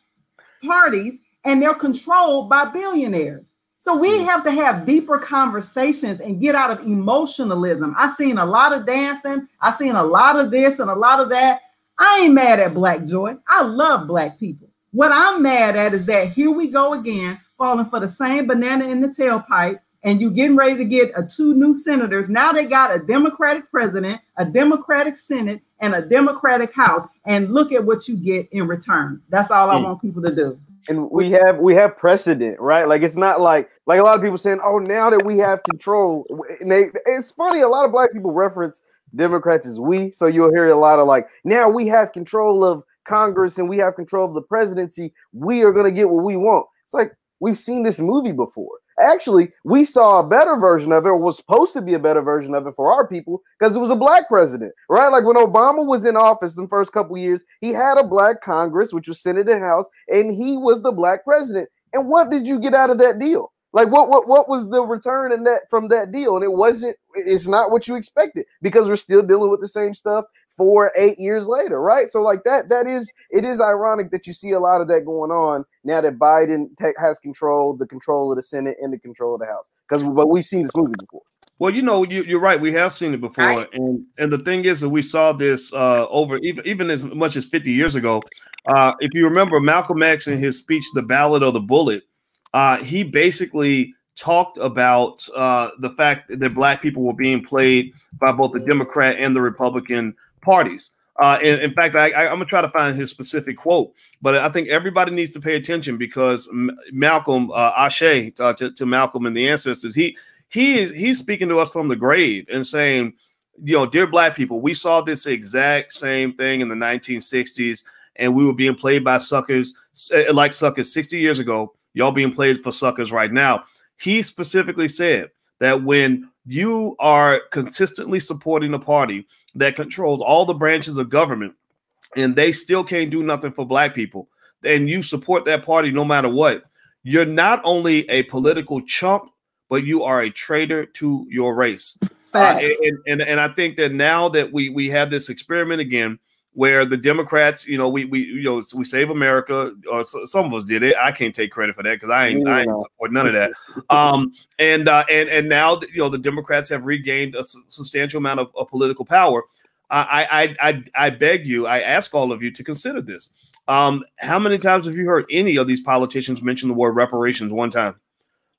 parties and they're controlled by billionaires. So we have to have deeper conversations and get out of emotionalism. I've seen a lot of dancing. I've seen a lot of this and a lot of that. I ain't mad at Black Joy. I love Black people. What I'm mad at is that here we go again, falling for the same banana in the tailpipe, and you getting ready to get two new senators. Now they got a Democratic president, a Democratic Senate, and a Democratic House. And look at what you get in return. That's all I want people to do. And we have precedent, right? Like, it's not like a lot of people saying, oh, now that we have control. And it's funny, a lot of Black people reference Democrats as we. So you'll hear a lot of like, now we have control of Congress and we have control of the presidency. We are going to get what we want. It's like, we've seen this movie before. Actually, we saw a better version of it, or was supposed to be a better version of it for our people, because it was a Black president, right? Like when Obama was in office the first couple of years, he had a Black Congress, which was Senate and House, and he was the Black president. And what did you get out of that deal? Like what was the return in that from that deal? And it's not what you expected, because we're still dealing with the same stuff 8 years later, right? So like it is ironic that you see a lot of that going on now that Biden has the control of the Senate and the control of the House, but we've seen this movie before. Well, you're right. We have seen it before, and the thing is that we saw this over even as much as 50 years ago. If you remember Malcolm X in his speech, "The Ballad of the Bullet," he basically talked about the fact that Black people were being played by both the Democrat and the Republican parties. In fact, I'm going to try to find his specific quote, but I think everybody needs to pay attention, because Malcolm, Ashe to Malcolm and the ancestors, he's speaking to us from the grave and saying, dear Black people, we saw this exact same thing in the 1960s, and we were being played by suckers like suckers 60 years ago. Y'all being played for suckers right now. He specifically said that when you are consistently supporting a party that controls all the branches of government and they still can't do nothing for Black people, and you support that party no matter what, you're not only a political chump, but you are a traitor to your race. And I think that now that we have this experiment again, where the Democrats, we save America, or some of us did it. I can't take credit for that because I ain't support none of that. And now the Democrats have regained a substantial amount of political power. I beg you, I ask all of you to consider this. How many times have you heard any of these politicians mention the word reparations one time?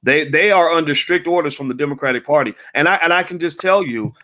They are under strict orders from the Democratic Party, and I can just tell you,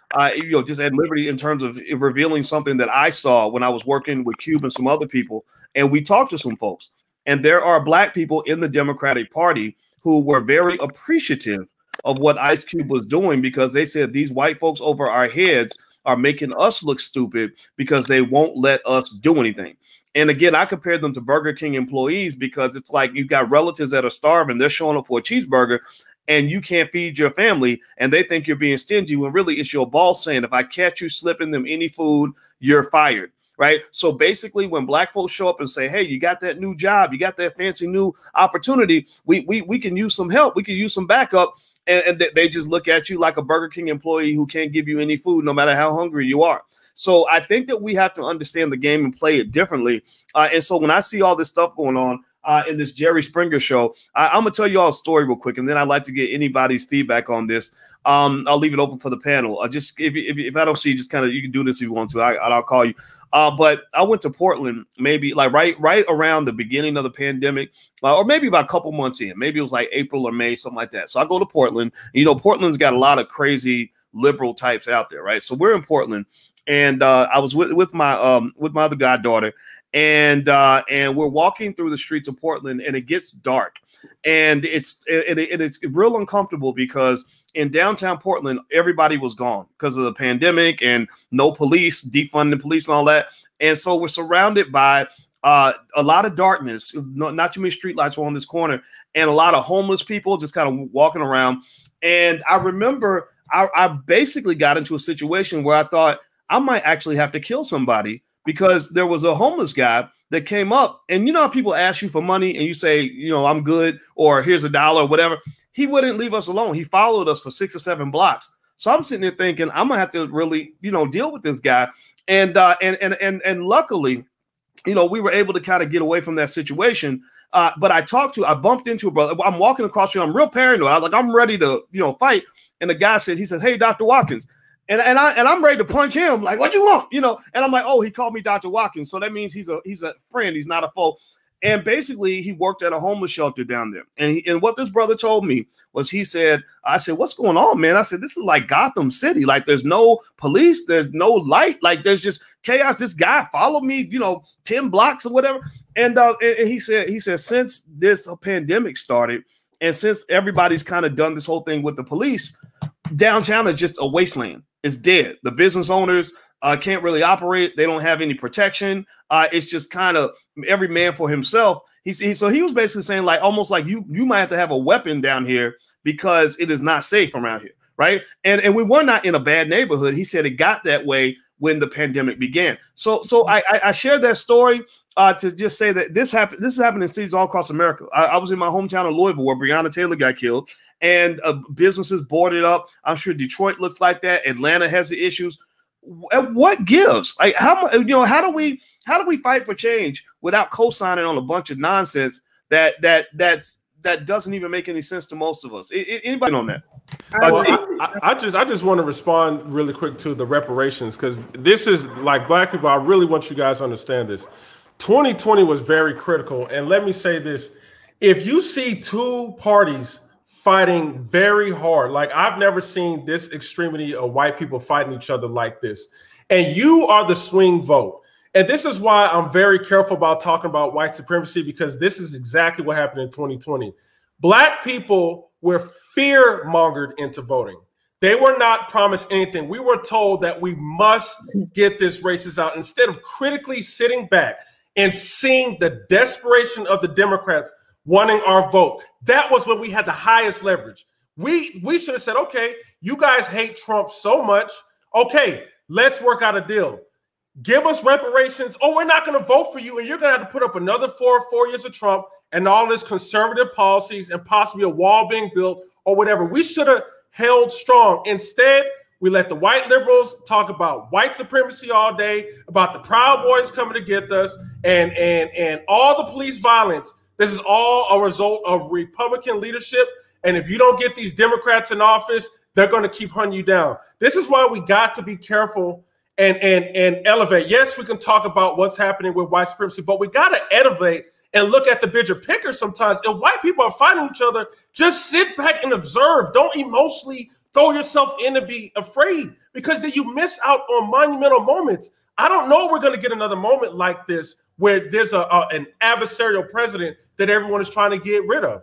just at liberty in terms of revealing something that I saw when I was working with Cube and some other people, and we talked to some folks, and there are Black people in the Democratic Party who were very appreciative of what Ice Cube was doing, because they said these white folks over our heads are making us look stupid because they won't let us do anything. And again, I compared them to Burger King employees, because it's like you've got relatives that are starving. They're showing up for a cheeseburger and you can't feed your family, and they think you're being stingy when really it's your boss saying, if I catch you slipping them any food, you're fired. Right. So basically, when Black folks show up and say, hey, you got that new job, you got that fancy new opportunity, we can use some help. We can use some backup. And they just look at you like a Burger King employee who can't give you any food, no matter how hungry you are. So I think that we have to understand the game and play it differently. And so when I see all this stuff going on in this Jerry Springer show, I'm going to tell you all a story real quick, and then I'd like to get anybody's feedback on this. I'll leave it open for the panel. Just if I don't see, just kind of, you can do this if you want to. I'll call you. But I went to Portland, maybe like right around the beginning of the pandemic, or maybe about a couple months in. Maybe it was like April or May, something like that. So I go to Portland. Portland's got a lot of crazy liberal types out there, right? So we're in Portland, and I was with my other goddaughter, and we're walking through the streets of Portland, and it gets dark, and it's real uncomfortable because in downtown Portland, everybody was gone because of the pandemic and no police, defunding police and all that. And so we're surrounded by a lot of darkness, not too many streetlights were on this corner, and a lot of homeless people just kind of walking around. And I remember I basically got into a situation where I thought I might actually have to kill somebody, because there was a homeless guy that came up, and you know how people ask you for money and you say, you know, I'm good, or here's $1 or whatever. He wouldn't leave us alone. He followed us for 6 or 7 blocks. So I'm sitting there thinking I'm gonna have to really, you know, deal with this guy. And luckily, you know, we were able to kind of get away from that situation. But I bumped into a brother. I'm walking across the street. I'm real paranoid. I'm ready to, you know, fight. And the guy says, hey, Dr. Watkins. And I'm ready to punch him. Like, what you want? You know, and I'm like, oh, he called me Dr. Watkins. So that means he's a friend. He's not a foe. And basically, he worked at a homeless shelter down there. And what this brother told me was, I said, what's going on, man? I said, this is like Gotham City. Like, there's no police. There's no light. Like, there's just chaos. This guy followed me, you know, 10 blocks or whatever. And he said, since this pandemic started, and since everybody's kind of done this whole thing with the police, downtown is just a wasteland. It's dead. The business owners can't really operate. They don't have any protection. It's just kind of every man for himself. So he was basically saying, like, almost like you might have to have a weapon down here because it is not safe around here, right? And we were not in a bad neighborhood. He said it got that way when the pandemic began. So I shared that story to just say that this is happening in cities all across America. I was in my hometown of Louisville where Breonna Taylor got killed, and businesses boarded up. I'm sure Detroit looks like that. Atlanta has the issues. What gives? Like, how do we fight for change without co-signing on a bunch of nonsense that doesn't even make any sense to most of us? Anybody on that? I just want to respond really quick to the reparations, because this is, like, Black people, I really want you guys to understand this. 2020 was very critical. And let me say this. If you see two parties fighting very hard, like, I've never seen this extremity of white people fighting each other like this, and you are the swing vote. And this is why I'm very careful about talking about white supremacy, because this is exactly what happened in 2020. Black people were fear-mongered into voting. They were not promised anything. We were told that we must get this racist out, instead of critically sitting back and seeing the desperation of the Democrats wanting our vote. That was when we had the highest leverage. We should have said, okay, you guys hate Trump so much. Okay, let's work out a deal. Give us reparations, or we're not going to vote for you, and you're going to have to put up another four years of Trump and all his conservative policies and possibly a wall being built or whatever. We should have held strong. Instead, we let the white liberals talk about white supremacy all day, about the Proud Boys coming to get us, and all the police violence. This is all a result of Republican leadership. And if you don't get these Democrats in office, they're going to keep hunting you down. This is why we got to be careful and elevate. Yes, we can talk about what's happening with white supremacy, but we got to elevate and look at the bigger picture sometimes. If white people are fighting each other, just sit back and observe. Don't emotionally throw yourself in to be afraid, because then you miss out on monumental moments. I don't know we're going to get another moment like this where there's an adversarial president that everyone is trying to get rid of.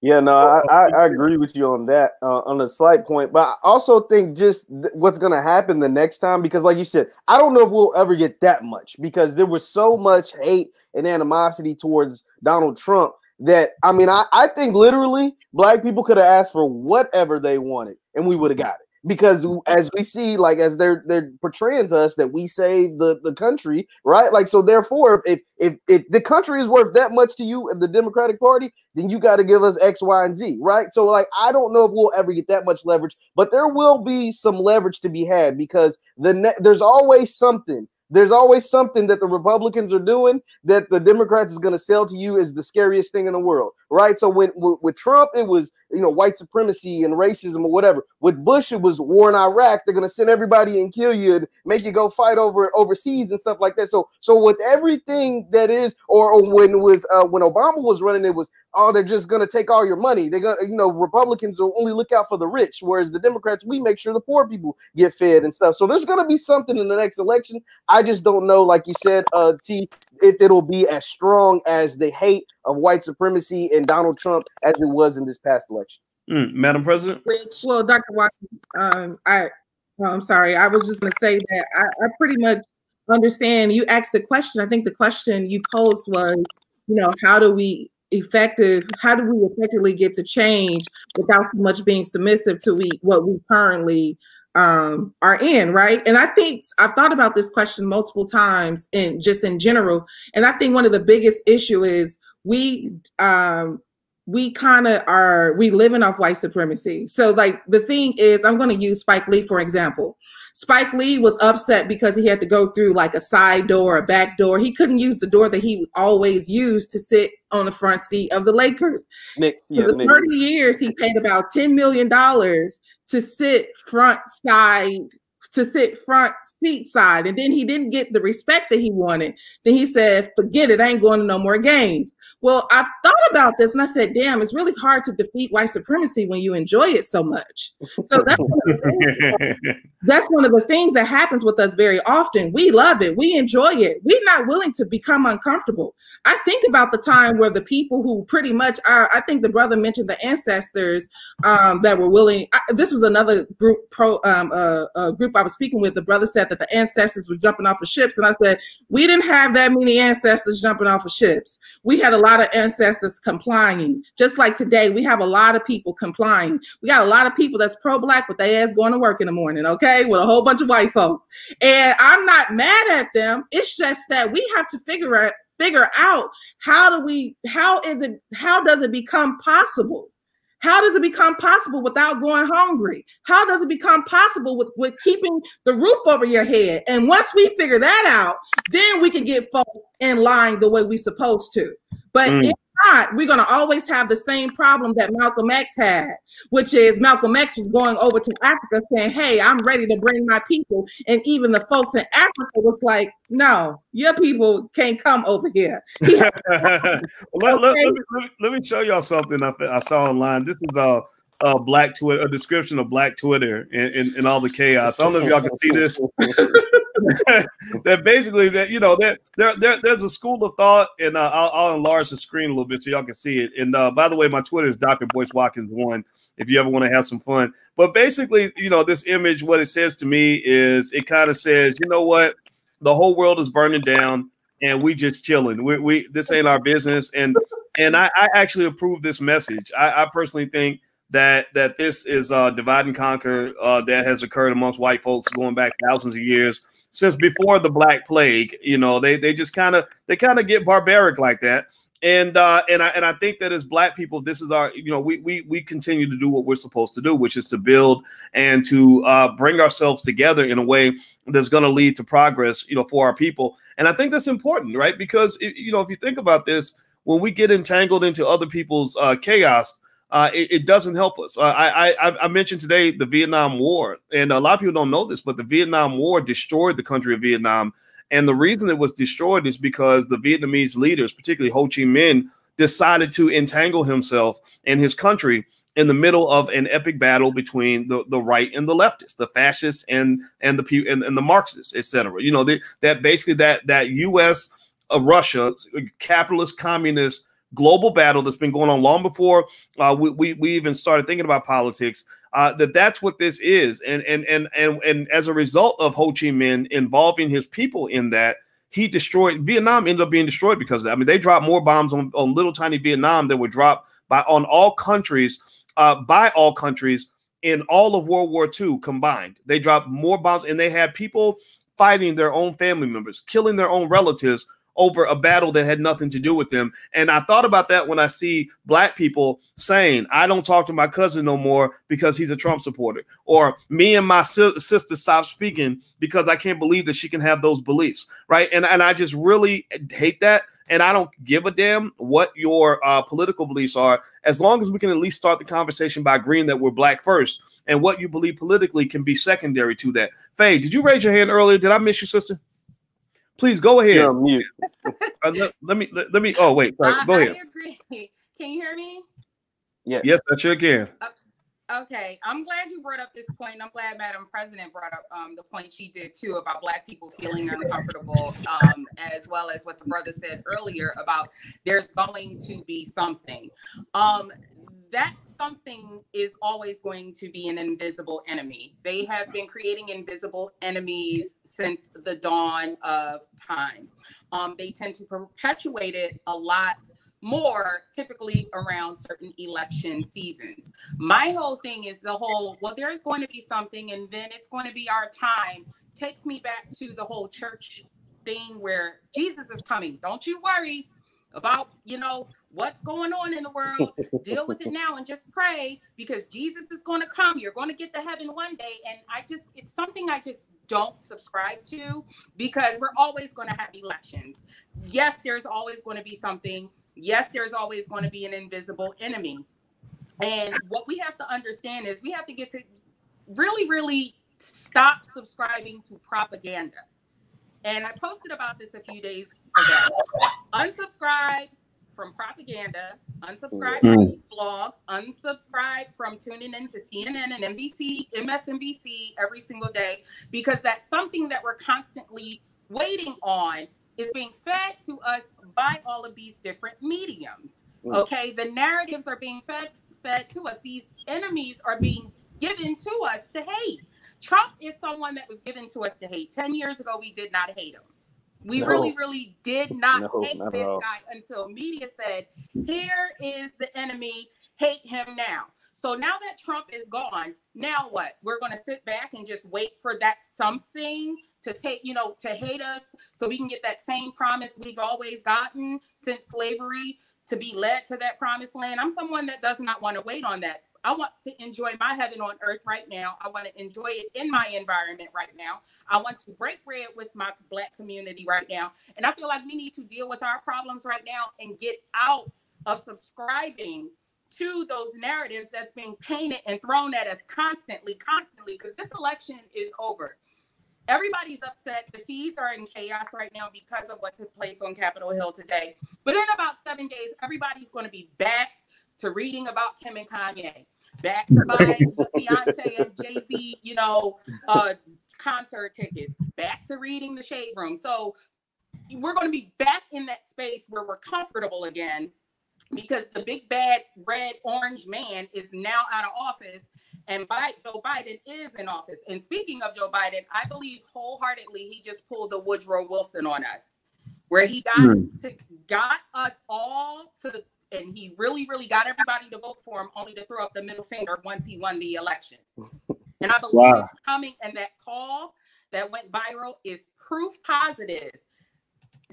Yeah, no, I agree with you on that, on a slight point. But I also think just what's going to happen the next time, because like you said, I don't know if we'll ever get that much, because there was so much hate and animosity towards Donald Trump that, I mean, I think literally Black people could have asked for whatever they wanted and we would have got it. Because as we see, like, as they're portraying to us that we saved the country, right? Like, so therefore, if the country is worth that much to you, the Democratic Party, then you got to give us X, Y, and Z, right? So, like, I don't know if we'll ever get that much leverage, but there will be some leverage to be had, because there's always something. There's always something that the Republicans are doing that the Democrats is going to sell to you as the scariest thing in the world, right? So with Trump, it was, you know, white supremacy and racism or whatever. With Bush, it was war in Iraq. They're gonna send everybody and kill you and make you go fight overseas and stuff like that. So with everything that is, or when it was when Obama was running, it was, oh, they're just gonna take all your money. They're gonna, you know, Republicans will only look out for the rich, whereas the Democrats, we make sure the poor people get fed and stuff. So there's gonna be something in the next election. I just don't know, like you said, T, if it'll be as strong as the hate of white supremacy and Donald Trump as it was in this past election. Madam President? Well, Dr. Watkins, I'm sorry. I was just going to say that I pretty much understand. You asked the question. I think the question you posed was, you know, how do we effectively get to change without so much being submissive to what we currently are in, right? And I think I've thought about this question multiple times in general. And I think one of the biggest issue is we living off white supremacy. So like the thing is, I'm going to use Spike Lee, for example. Spike Lee was upset because he had to go through like a side door, a back door. He couldn't use the door that he always used to sit on the front seat of the Lakers. For 30 years, he paid about $10 million to sit front seat side. And then he didn't get the respect that he wanted. Then he said, forget it, I ain't going to no more games. Well, I thought about this and I said, damn, it's really hard to defeat white supremacy when you enjoy it so much. So that's one of the things that happens with us very often. We love it. We enjoy it. We're not willing to become uncomfortable. I think about the time where the people who pretty much are, I think the brother mentioned the ancestors that were willing. This was another group group I was speaking with. The brother said that the ancestors were jumping off of ships. And I said, we didn't have that many ancestors jumping off of ships. We had a lot of ancestors complying. Just like today, we have a lot of people complying. We got a lot of people that's pro-black, but they ass going to work in the morning, okay, with a whole bunch of white folks. And I'm not mad at them. It's just that we have to figure out how does it become possible? How does it become possible without going hungry? How does it become possible with keeping the roof over your head? And once we figure that out, then we can get folks in line the way we're supposed to. But if not, we're going to always have the same problem that Malcolm X had, which is Malcolm X was going over to Africa saying, hey, I'm ready to bring my people. And even the folks in Africa was like, no, your people can't come over here. Let me show y'all something I saw online. This is Black Twitter, a description of Black Twitter and all the chaos. I don't know if y'all can see this. That basically, that, you know, there's a school of thought, and I'll enlarge the screen a little bit so y'all can see it. And by the way, my Twitter is Dr. Boyce Watkins 1 if you ever want to have some fun. But basically, you know, this image, what it says to me is, it kind of says, you know what, the whole world is burning down and we just chilling. We this ain't our business. And I actually approve this message. I personally think that this is divide and conquer that has occurred amongst white folks going back thousands of years, since before the Black Plague. You know, they just kind of get barbaric like that. And I think that as Black people, this is our, you know, we continue to do what we're supposed to do, which is to build and to bring ourselves together in a way that's going to lead to progress, you know, for our people. And I think that's important, right? Because, you know, if you think about this, when we get entangled into other people's chaos, it doesn't help us. I mentioned today the Vietnam War, and a lot of people don't know this, but the Vietnam War destroyed the country of Vietnam. And the reason it was destroyed is because the Vietnamese leaders, particularly Ho Chi Minh, decided to entangle himself and his country in the middle of an epic battle between the right and the leftists, the fascists and the Marxists, etc. You know, that basically that U.S. Russia capitalist communist global battle that's been going on long before we even started thinking about politics. That's what this is, and as a result of Ho Chi Minh involving his people in that, he destroyed Vietnam. Ended up being destroyed because of that. I mean, they dropped more bombs on little tiny Vietnam than were dropped by all countries in all of World War II combined. They dropped more bombs, and they had people fighting their own family members, killing their own relatives over a battle that had nothing to do with them. And I thought about that when I see Black people saying, I don't talk to my cousin no more because he's a Trump supporter, or me and my sister stopped speaking because I can't believe that she can have those beliefs, right? And I just really hate that. And I don't give a damn what your political beliefs are, as long as we can at least start the conversation by agreeing that we're black first, and what you believe politically can be secondary to that. Faye, did you raise your hand earlier? Did I miss you, sister? Please go ahead. You're on mute. Let me. Oh wait, sorry. Go ahead. I agree. Can you hear me? Yeah. Yes, I sure can. Okay, I'm glad you brought up this point. I'm glad Madam President brought up the point she did too about Black people feeling uncomfortable, as well as what the brother said earlier about there's going to be something. That something is always going to be an invisible enemy. They have been creating invisible enemies since the dawn of time. They tend to perpetuate it a lot more typically around certain election seasons. My whole thing is well, there's going to be something and then it's going to be our time. Takes me back to the whole church thing where Jesus is coming. Don't you worry about, what's going on in the world. Deal with it now and just pray, because Jesus is going to come. You're going to get to heaven one day. And it's something I just don't subscribe to, because we're always going to have elections. Yes, there's always going to be something. Yes, there's always going to be an invisible enemy. And what we have to understand is we have to get to really, really stop subscribing to propaganda. And I posted about this a few days ago. Unsubscribe from propaganda, unsubscribe from these blogs, unsubscribe from tuning into CNN and NBC, MSNBC every single day, because that's something that we're constantly waiting on, is being fed to us by all of these different mediums. Okay, the narratives are being fed to us. These enemies are being given to us to hate. Trump is someone that was given to us to hate. 10 years ago, we did not hate him. We really, really did not hate this guy until media said, here is the enemy, hate him now. So now that Trump is gone, now what? We're going to sit back and just wait for that something to take, to hate us so we can get that same promise we've always gotten since slavery, to be led to that promised land. I'm someone that does not want to wait on that. I want to enjoy my heaven on earth right now. I want to enjoy it in my environment right now. I want to break bread with my Black community right now. And I feel like we need to deal with our problems right now and get out of subscribing to those narratives that's being painted and thrown at us constantly, because this election is over. Everybody's upset. The feeds are in chaos right now because of what took place on Capitol Hill today. But in about 7 days, everybody's going to be back to reading about Kim and Kanye, back to buying Beyonce and Jay-Z, concert tickets, back to reading the Shade Room. So we're going to be back in that space where we're comfortable again, because the big bad red orange man is now out of office, and Joe Biden is in office. And speaking of Joe Biden, I believe wholeheartedly he just pulled the Woodrow Wilson on us, where he got us all to, and he really, really got everybody to vote for him, only to throw up the middle finger once he won the election. And I believe it's coming, and that call that went viral is proof positive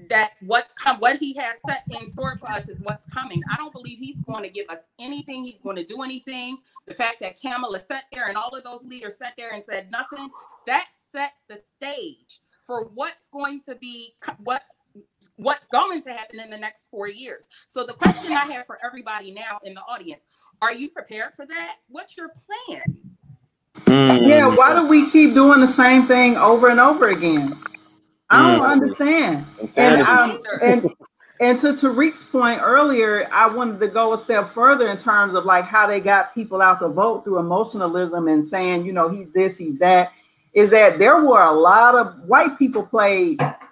that what he has set in store for us is what's coming. I don't believe he's going to give us anything. He's going to do anything. The fact that Kamala sat there and all of those leaders sat there and said nothing, that set the stage for what's going to be, what's going to happen in the next 4 years. So the question I have for everybody now in the audience, are you prepared for that? What's your plan? Yeah, why do we keep doing the same thing over and over again? I don't understand. And to Tariq's point earlier, I wanted to go a step further in terms of like how they got people out to vote through emotionalism and saying, he's this, he's that, is that there were a lot of white people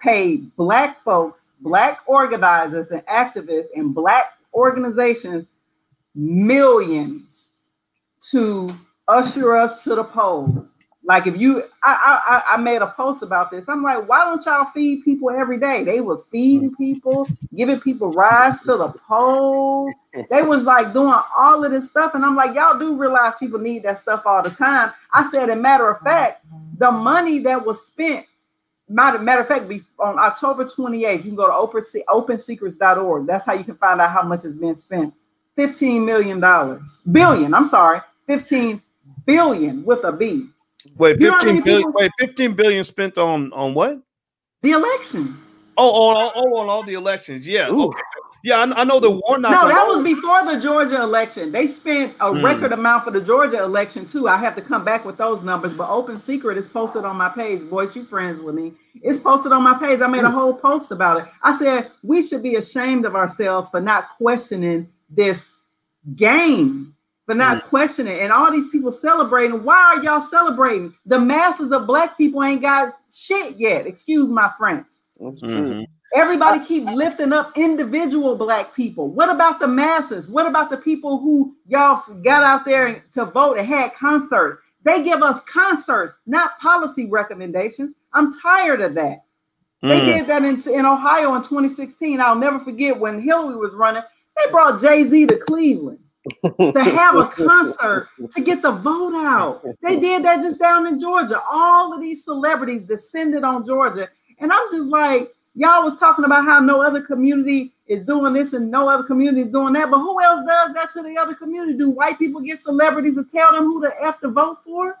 paid Black folks, Black organizers and activists and Black organizations millions to usher us to the polls. Like if I made a post about this. I'm like, why don't y'all feed people every day? They was feeding people, giving people rides to the polls. They was like doing all of this stuff. And I'm like, y'all do realize people need that stuff all the time. I said, as a matter of fact, the money that was spent, matter of fact, on October 28th, you can go to opensecrets.org. That's how you can find out how much has been spent. $15 billion with a B. Wait, 15 billion. Wait, 15 billion spent on what? The election. on all the elections. Yeah. Okay. Yeah, I know the Warnock. No, that was before the Georgia election. They spent a record amount for the Georgia election too. I have to come back with those numbers, but open secret is posted on my page. Boyce, you friends with me. It's posted on my page. I made a whole post about it. I said we should be ashamed of ourselves for not questioning this game, for not questioning. And all these people celebrating. Why are y'all celebrating? The masses of black people ain't got shit yet. Excuse my French. That's true. Everybody keep lifting up individual black people. What about the masses? What about the people who y'all got out there to vote and had concerts? They give us concerts, not policy recommendations. I'm tired of that. They did that in Ohio in 2016. I'll never forget when Hillary was running. They brought Jay-Z to Cleveland to have a concert to get the vote out. They did that just down in Georgia. All of these celebrities descended on Georgia. And I'm just like, y'all was talking about how no other community is doing this and no other community is doing that. But who else does that to the other community? Do white people get celebrities to tell them who the F to vote for?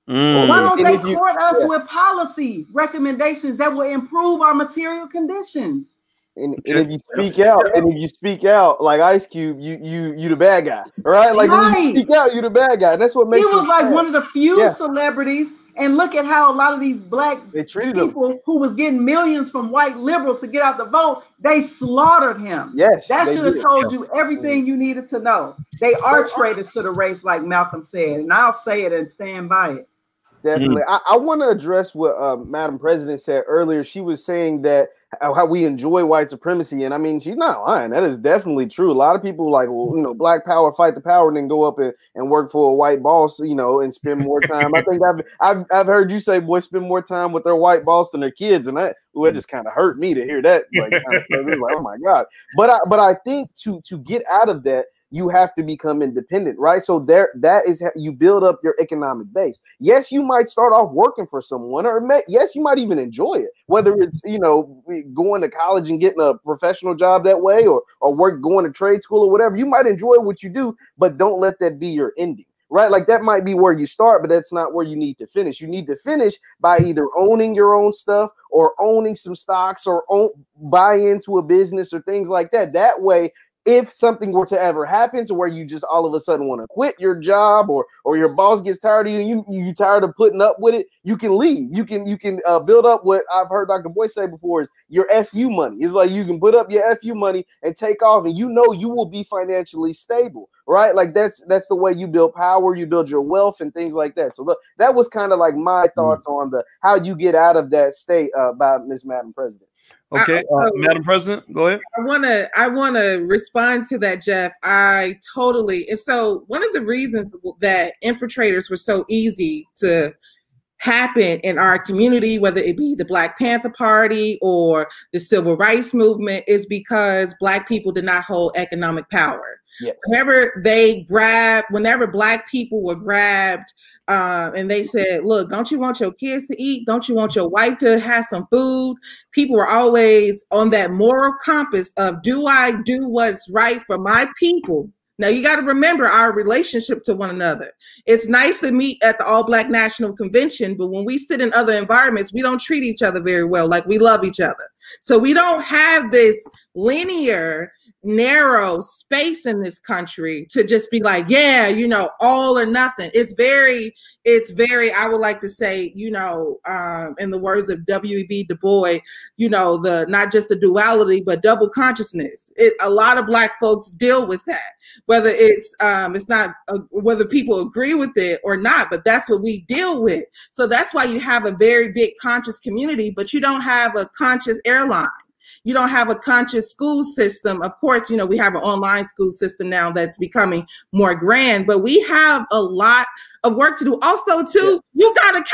Why don't they court us with policy recommendations that will improve our material conditions? And if you speak out, like Ice Cube, you the bad guy, right? Like when you speak out, you the bad guy. And that's what makes he was like one of the few celebrities. And look at how a lot of these black people who was getting millions from white liberals to get out the vote, they slaughtered him. Yes, that should have told you everything you needed to know. They are traitors to the race, like Malcolm said, and I'll say it and stand by it. Definitely. I want to address what Madam President said earlier. She was saying that how we enjoy white supremacy. And I mean, she's not lying. That is definitely true. A lot of people like, well, you know, black power, fight the power, and then go up and work for a white boss, you know, and spend more time. I think I've heard you say, boy, spend more time with their white boss than their kids. And it just kind of hurt me to hear that. Like, like, oh my God. But I think to get out of that, you have to become independent, right? So that is how you build up your economic base. Yes, you might start off working for someone, yes, you might even enjoy it, whether it's, you know, going to college and getting a professional job that way, or going to trade school or whatever. You might enjoy what you do, but don't let that be your ending, right? Like that might be where you start, but that's not where you need to finish. You need to finish by either owning your own stuff or owning some stocks or buy into a business or things like that. That way, if something were to ever happen to where you just all of a sudden want to quit your job, or your boss gets tired of you, you tired of putting up with it, you can leave. You can build up what I've heard Dr. Boyce say before is your FU money. It's like you can put up your FU money and take off, and you know you will be financially stable, right? Like that's the way you build power, you build your wealth and things like that. So that was kind of like my thoughts on how you get out of that state by Miss Madam President. Okay, Madam President, go ahead. I wanna respond to that, Jeff. I totally. And so one of the reasons that infiltrators were so easy to happen in our community, whether it be the Black Panther Party or the Civil Rights Movement, is because Black people did not hold economic power. Yes. Whenever Black people were grabbed, and they said, look, don't you want your kids to eat? Don't you want your wife to have some food? People were always on that moral compass of, do I do what's right for my people? Now, you got to remember our relationship to one another. It's nice to meet at the All Black National Convention, but when we sit in other environments, we don't treat each other very well, like we love each other. So we don't have this linear, narrow space in this country to just be like, yeah, you know, all or nothing. It's very, I would like to say, you know, in the words of W.E.B. Du Bois, you know, not just the duality, but double consciousness. A lot of Black folks deal with that, whether it's not whether people agree with it or not, but that's what we deal with. So that's why you have a very big conscious community, but you don't have a conscious airline. You don't have a conscious school system. Of course, you know, we have an online school system now that's becoming more grand, but we have a lot of work to do. Also, too, you gotta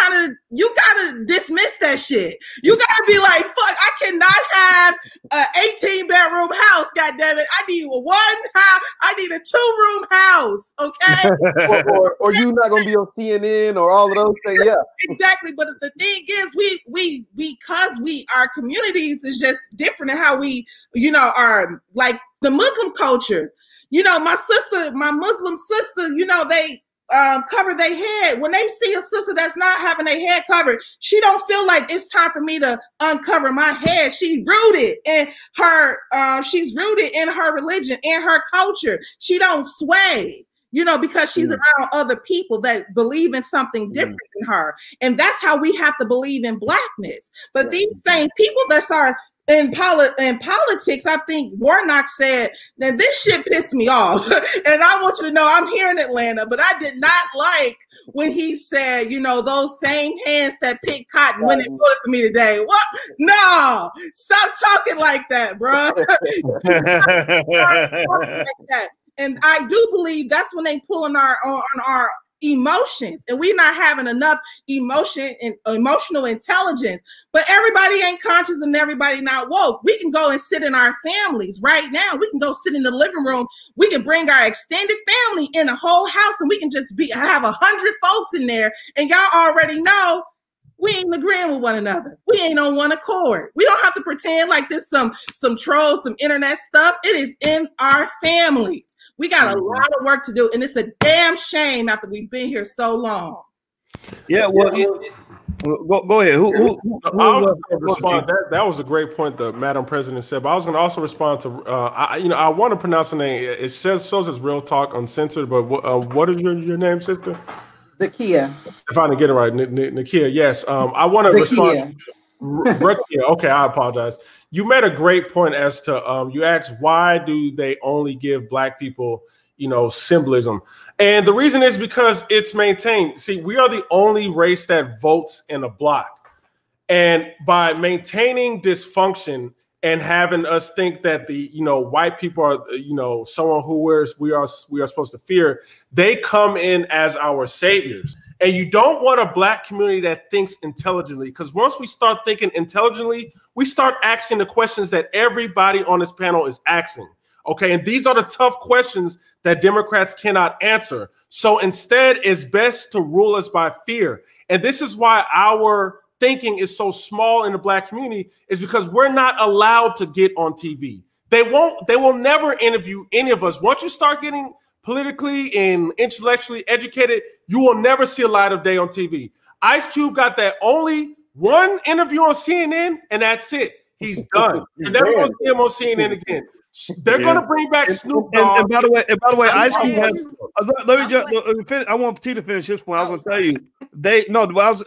dismiss that shit. You gotta be like, fuck, I cannot have an 18-bedroom house, goddammit. I need one house. I need a 2-room house, okay? or you're not gonna be on CNN or all of those things. Yeah, exactly. But the thing is, because our communities is just different in how we, you know, are like the Muslim culture. You know, my Muslim sister, you know, cover their head. When they see a sister that's not having their head covered, she don't feel like it's time for me to uncover my head. She's rooted in her religion, in her culture. She don't sway, you know, because she's around other people that believe in something different than her. And that's how we have to believe in Blackness. But these same people that are in politics, I think Warnock said, now this shit pissed me off. And I want you to know I'm here in Atlanta, but I did not like when he said, you know, those same hands that pick cotton when they voted for me today. What? No, stop talking like that, bro. And I do believe that's when they pull on our emotions, and we're not having enough emotion and emotional intelligence. But everybody ain't conscious and everybody not woke. We can go and sit in our families right now. We can go sit in the living room. We can bring our extended family in a whole house, and we can just have 100 folks in there. And y'all already know we ain't agreeing with one another. We ain't on one accord. We don't have to pretend like this some trolls, some internet stuff. It is in our families. We got a lot of work to do, and it's a damn shame after we've been here so long. Yeah, well, go ahead. Who I was going to respond. That was a great point that Madam President said, but I was going to also respond to, I want to pronounce the name. It shows as Real Talk Uncensored, but what is your name, sister? Zakia. If I didn't get it right, Nakia, yes. I want to respond. Okay, I apologize. You made a great point as to you asked why do they only give Black people, you know, symbolism, and the reason is because it's maintained. See, we are the only race that votes in a block, and by maintaining dysfunction and having us think that the white people are someone who we are supposed to fear, they come in as our saviors. And you don't want a Black community that thinks intelligently, because once we start thinking intelligently, we start asking the questions that everybody on this panel is asking. Okay, and these are the tough questions that Democrats cannot answer. So instead, it's best to rule us by fear. And this is why our thinking is so small in the Black community, is because we're not allowed to get on TV. They will never interview any of us. Once you start getting politically and intellectually educated, you will never see a light of day on TV. Ice Cube got that only one interview on CNN, and that's it. He's done. You're never going to see him on CNN again. They're going to bring back Snoop Dogg. And by the way, Ice Cube has. Let me just. I want T to finish this point. I was going to tell you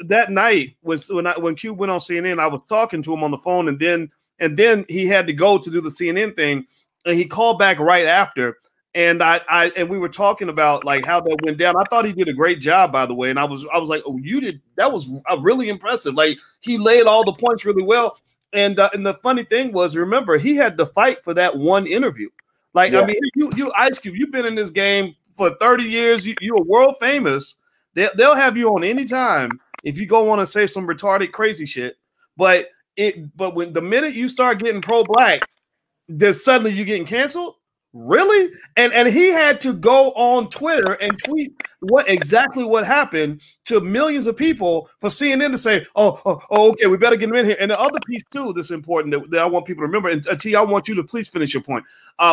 that night when Cube went on CNN. I was talking to him on the phone, and then he had to go to do the CNN thing, and he called back right after. And and we were talking about like how that went down. I thought he did a great job, by the way. And I was like, oh, you did. That was really impressive. Like he laid all the points really well. And the funny thing was, remember, he had to fight for that one interview. Like, yeah. I mean, you Ice Cube, you've been in this game for 30 years. You're world famous. They'll have you on any time if you go on and say some retarded crazy shit. But when the minute you start getting pro-Black, then suddenly you're getting canceled. Really? And he had to go on Twitter and tweet exactly what happened to millions of people for CNN to say, oh, okay, we better get him in here. And the other piece too that's important that I want people to remember, and T, I want you to please finish your point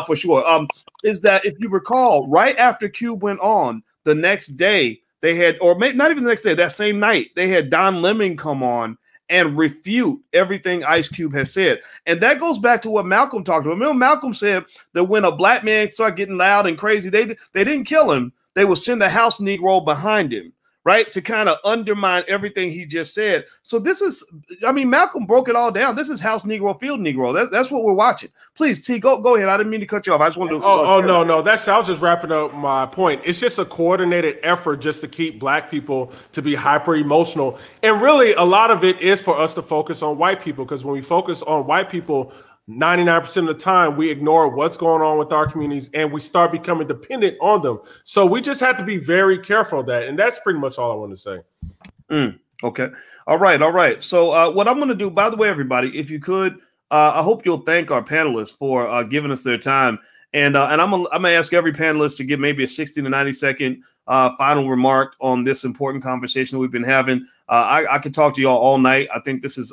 for sure, is that if you recall, right after Cube went on, the next day they had, or maybe not even the next day, that same night, they had Don Lemon come on and refute everything Ice Cube has said. And that goes back to what Malcolm talked about. Remember, Malcolm said that when a Black man started getting loud and crazy, they didn't kill him. They would send a house Negro behind him, right, to kind of undermine everything he just said. So this is, I mean, Malcolm broke it all down. This is House Negro, Field Negro. That's what we're watching. Please, T, go ahead. I didn't mean to cut you off. I just wanted to. No. I was just wrapping up my point. It's just a coordinated effort just to keep Black people to be hyper emotional. And really, a lot of it is for us to focus on white people, because when we focus on white people, 99% of the time, we ignore what's going on with our communities and we start becoming dependent on them. So we just have to be very careful of that. And that's pretty much all I want to say. Okay. All right. So what I'm going to do, by the way, everybody, if you could, I hope you'll thank our panelists for giving us their time. And I'm going to ask every panelist to give maybe a 60 to 90 second final remark on this important conversation we've been having. I could talk to y'all all night. I think this is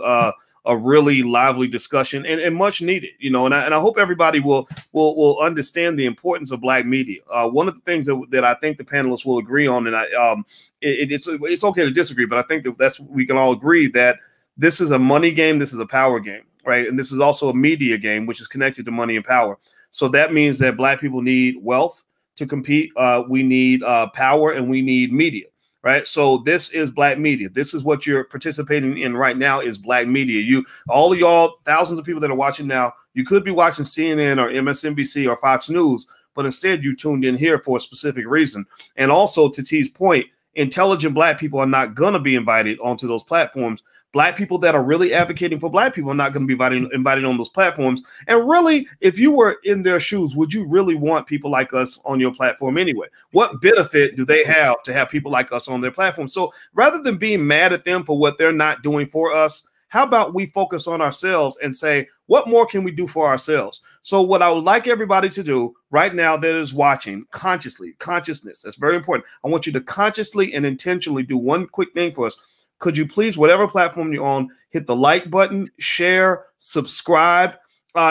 a really lively discussion and much needed, and I hope everybody will will understand the importance of Black media. One of the things that I think the panelists will agree on, and it's okay to disagree, but I think that we can all agree that this is a money game, this is a power game, right? And this is also a media game, which is connected to money and power. So that means that Black people need wealth to compete. We need power, and we need media. Right. So this is Black media. This is what you're participating in right now is Black media. All of y'all, thousands of people that are watching now, you could be watching CNN or MSNBC or Fox News, but instead you tuned in here for a specific reason. And also, to T's point, intelligent Black people are not going to be invited onto those platforms. Black people that are really advocating for Black people are not going to be invited on those platforms. And really, if you were in their shoes, would you really want people like us on your platform anyway? What benefit do they have to have people like us on their platform? So rather than being mad at them for what they're not doing for us, how about we focus on ourselves and say, what more can we do for ourselves? So what I would like everybody to do right now that is watching consciousness, that's very important. I want you to consciously and intentionally do one quick thing for us. Could you please, whatever platform you're on, hit the like button, share, subscribe,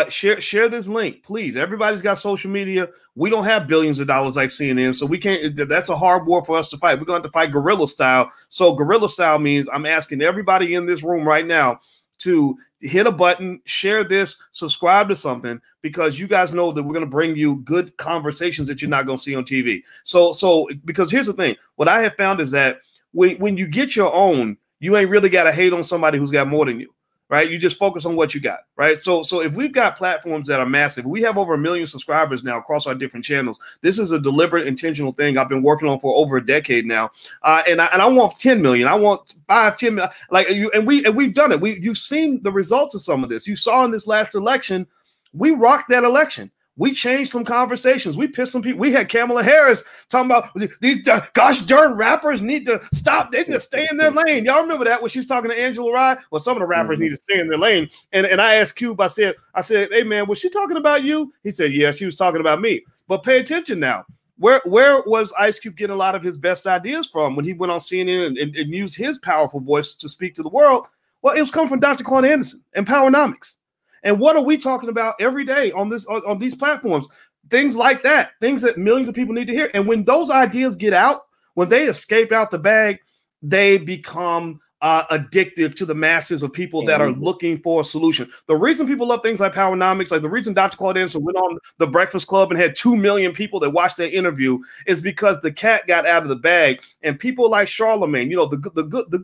share this link, please. Everybody's got social media. We don't have billions of dollars like CNN, so we can't. That's a hard war for us to fight. We're going to have to fight guerrilla style. So guerrilla style means I'm asking everybody in this room right now to hit a button, share this, subscribe to something, because you guys know that we're going to bring you good conversations that you're not going to see on TV. So because here's the thing, what I have found is that when you get your own, you ain't really got to hate on somebody who's got more than you, right? You just focus on what you got, right? So if we've got platforms that are massive, we have over 1 million subscribers now across our different channels. This is a deliberate, intentional thing I've been working on for over a decade now, and I want 10 million. I want 10 million. Like we've done it. You've seen the results of some of this. You saw in this last election, we rocked that election. We changed some conversations. We pissed some people. We had Kamala Harris talking about these gosh darn rappers need to stop. They need to stay in their lane. Y'all remember that when she was talking to Angela Rye? Well, some of the rappers need to stay in their lane. And I asked Cube, I said, hey man, was she talking about you? He said, yeah, she was talking about me. But pay attention now. Where was Ice Cube getting a lot of his best ideas from when he went on CNN and used his powerful voice to speak to the world? Well, it was coming from Dr. Claude Anderson and Powernomics. And what are we talking about every day on these platforms? Things like that, things that millions of people need to hear. And when those ideas get out, when they escape out the bag, they become addictive to the masses of people that are looking for a solution. The reason people love things like Powernomics, like the reason Dr. Claude Anderson went on The Breakfast Club and had 2 million people that watched that interview is because the cat got out of the bag. And people like Charlemagne, you know, the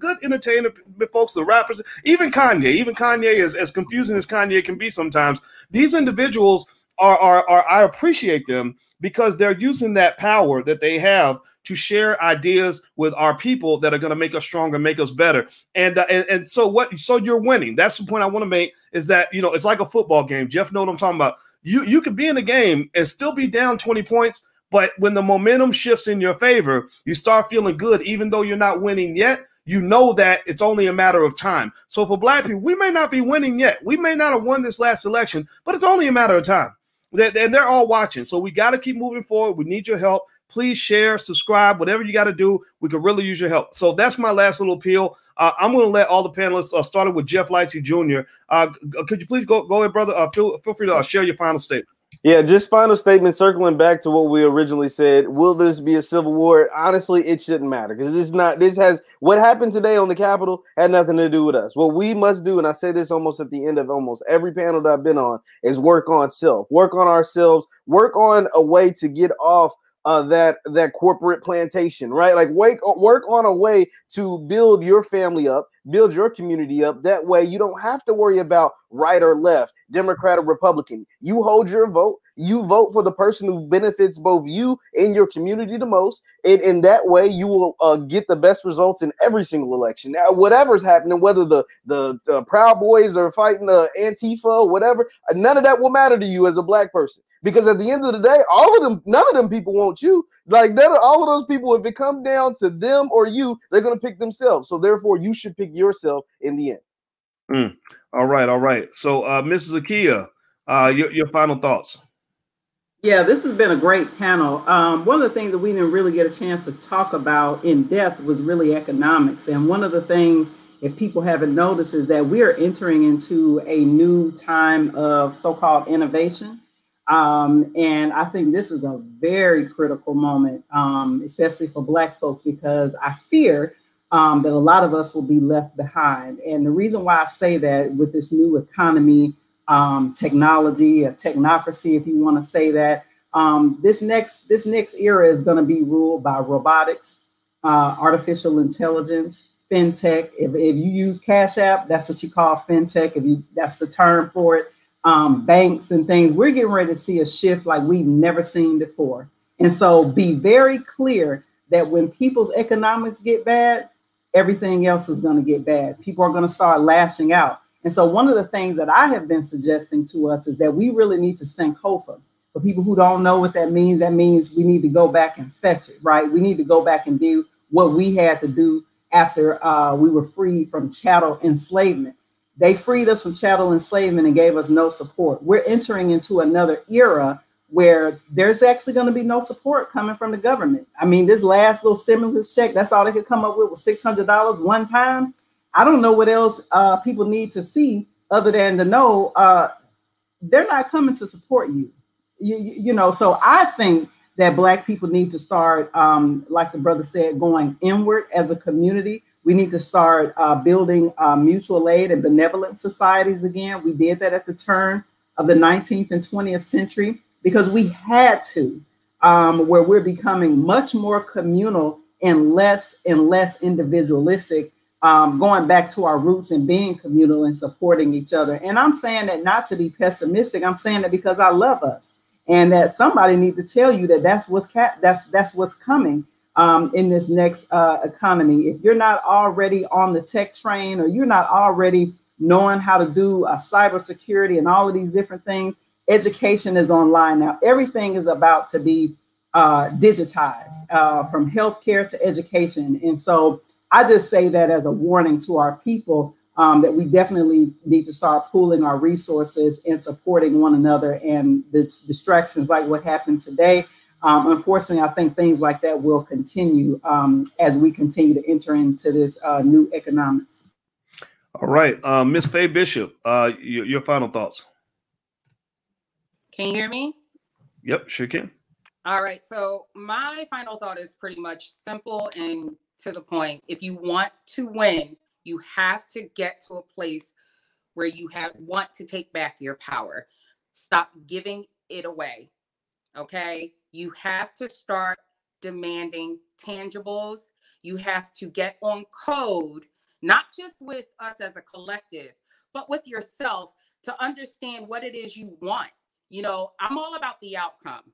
good entertainment folks, the rappers, even Kanye is as confusing as Kanye can be sometimes. These individuals are I appreciate them because they're using that power that they have to share ideas with our people that are going to make us stronger, make us better. And so you're winning. That's the point I want to make, is that, you know, it's like a football game. Jeff know what I'm talking about. You could be in a game and still be down 20 points, but when the momentum shifts in your favor, you start feeling good, even though you're not winning yet. You know that it's only a matter of time. So for Black people, we may not be winning yet. We may not have won this last election, but it's only a matter of time. And they're all watching. So we got to keep moving forward. We need your help. Please share, subscribe, whatever you got to do. We could really use your help. So that's my last little appeal. I'm going to let all the panelists, started with Jeff Lightsey Jr. Could you please go ahead, brother? Feel free to share your final statement. Yeah, just final statement, circling back to what we originally said. Will this be a civil war? Honestly, it shouldn't matter, because what happened today on the Capitol had nothing to do with us. What we must do, and I say this almost at the end of almost every panel that I've been on, is work on self, work on ourselves, work on a way to get off that corporate plantation, right? Like work on a way to build your family up, build your community up. That way you don't have to worry about right or left, Democrat or Republican. You hold your vote. You vote for the person who benefits both you and your community the most. And in that way, you will get the best results in every single election. Now, whatever's happening, whether the Proud Boys are fighting the Antifa or whatever, none of that will matter to you as a Black person. Because at the end of the day, none of them people want you. Like all of those people, if it comes down to them or you, they're going to pick themselves. So therefore, you should pick yourself in the end. All right. So, Mrs. Akia, your final thoughts. Yeah, this has been a great panel. One of the things that we didn't really get a chance to talk about in depth was really economics. And one of the things, if people haven't noticed, is that we are entering into a new time of so-called innovation. And I think this is a very critical moment, especially for Black folks, because I fear that a lot of us will be left behind. And the reason why I say that with this new economy, technology, a technocracy, if you want to say that, this next era is going to be ruled by robotics, artificial intelligence, fintech. If you use Cash App, that's what you call fintech. That's the term for it. Banks and things. We're getting ready to see a shift like we've never seen before. And so be very clear that when people's economics get bad, everything else is going to get bad. People are going to start lashing out. And so one of the things that I have been suggesting to us is that we really need to Sankofa. For people who don't know what that means we need to go back and fetch it, right? We need to go back and do what we had to do after we were freed from chattel enslavement. They freed us from chattel enslavement and gave us no support. We're entering into another era where there's actually going to be no support coming from the government. I mean, this last little stimulus check, that's all they could come up with was $600 one time. I don't know what else people need to see other than to know they're not coming to support you. You know, so I think that Black people need to start, like the brother said, going inward as a community. We need to start building mutual aid and benevolent societies again. We did that at the turn of the 19th and 20th century because we had to, where we're becoming much more communal and less individualistic, going back to our roots and being communal and supporting each other. And I'm saying that not to be pessimistic. I'm saying that because I love us, and that somebody needs to tell you that that's what's coming in this next economy. If you're not already on the tech train, or you're not already knowing how to do cybersecurity and all of these different things, education is online now. Everything is about to be digitized, from healthcare to education. And so I just say that as a warning to our people, that we definitely need to start pooling our resources and supporting one another. And the distractions like what happened today, unfortunately, I think things like that will continue as we continue to enter into this new economics. All right, Ms. Faye Bishop, your final thoughts. Can you hear me? Yep, sure can. All right, so my final thought is pretty much simple and to the point. If you want to win, you have to get to a place where you want to take back your power. Stop giving it away. Okay, you have to start demanding tangibles. You have to get on code, not just with us as a collective, but with yourself, to understand what it is you want. You know, I'm all about the outcome,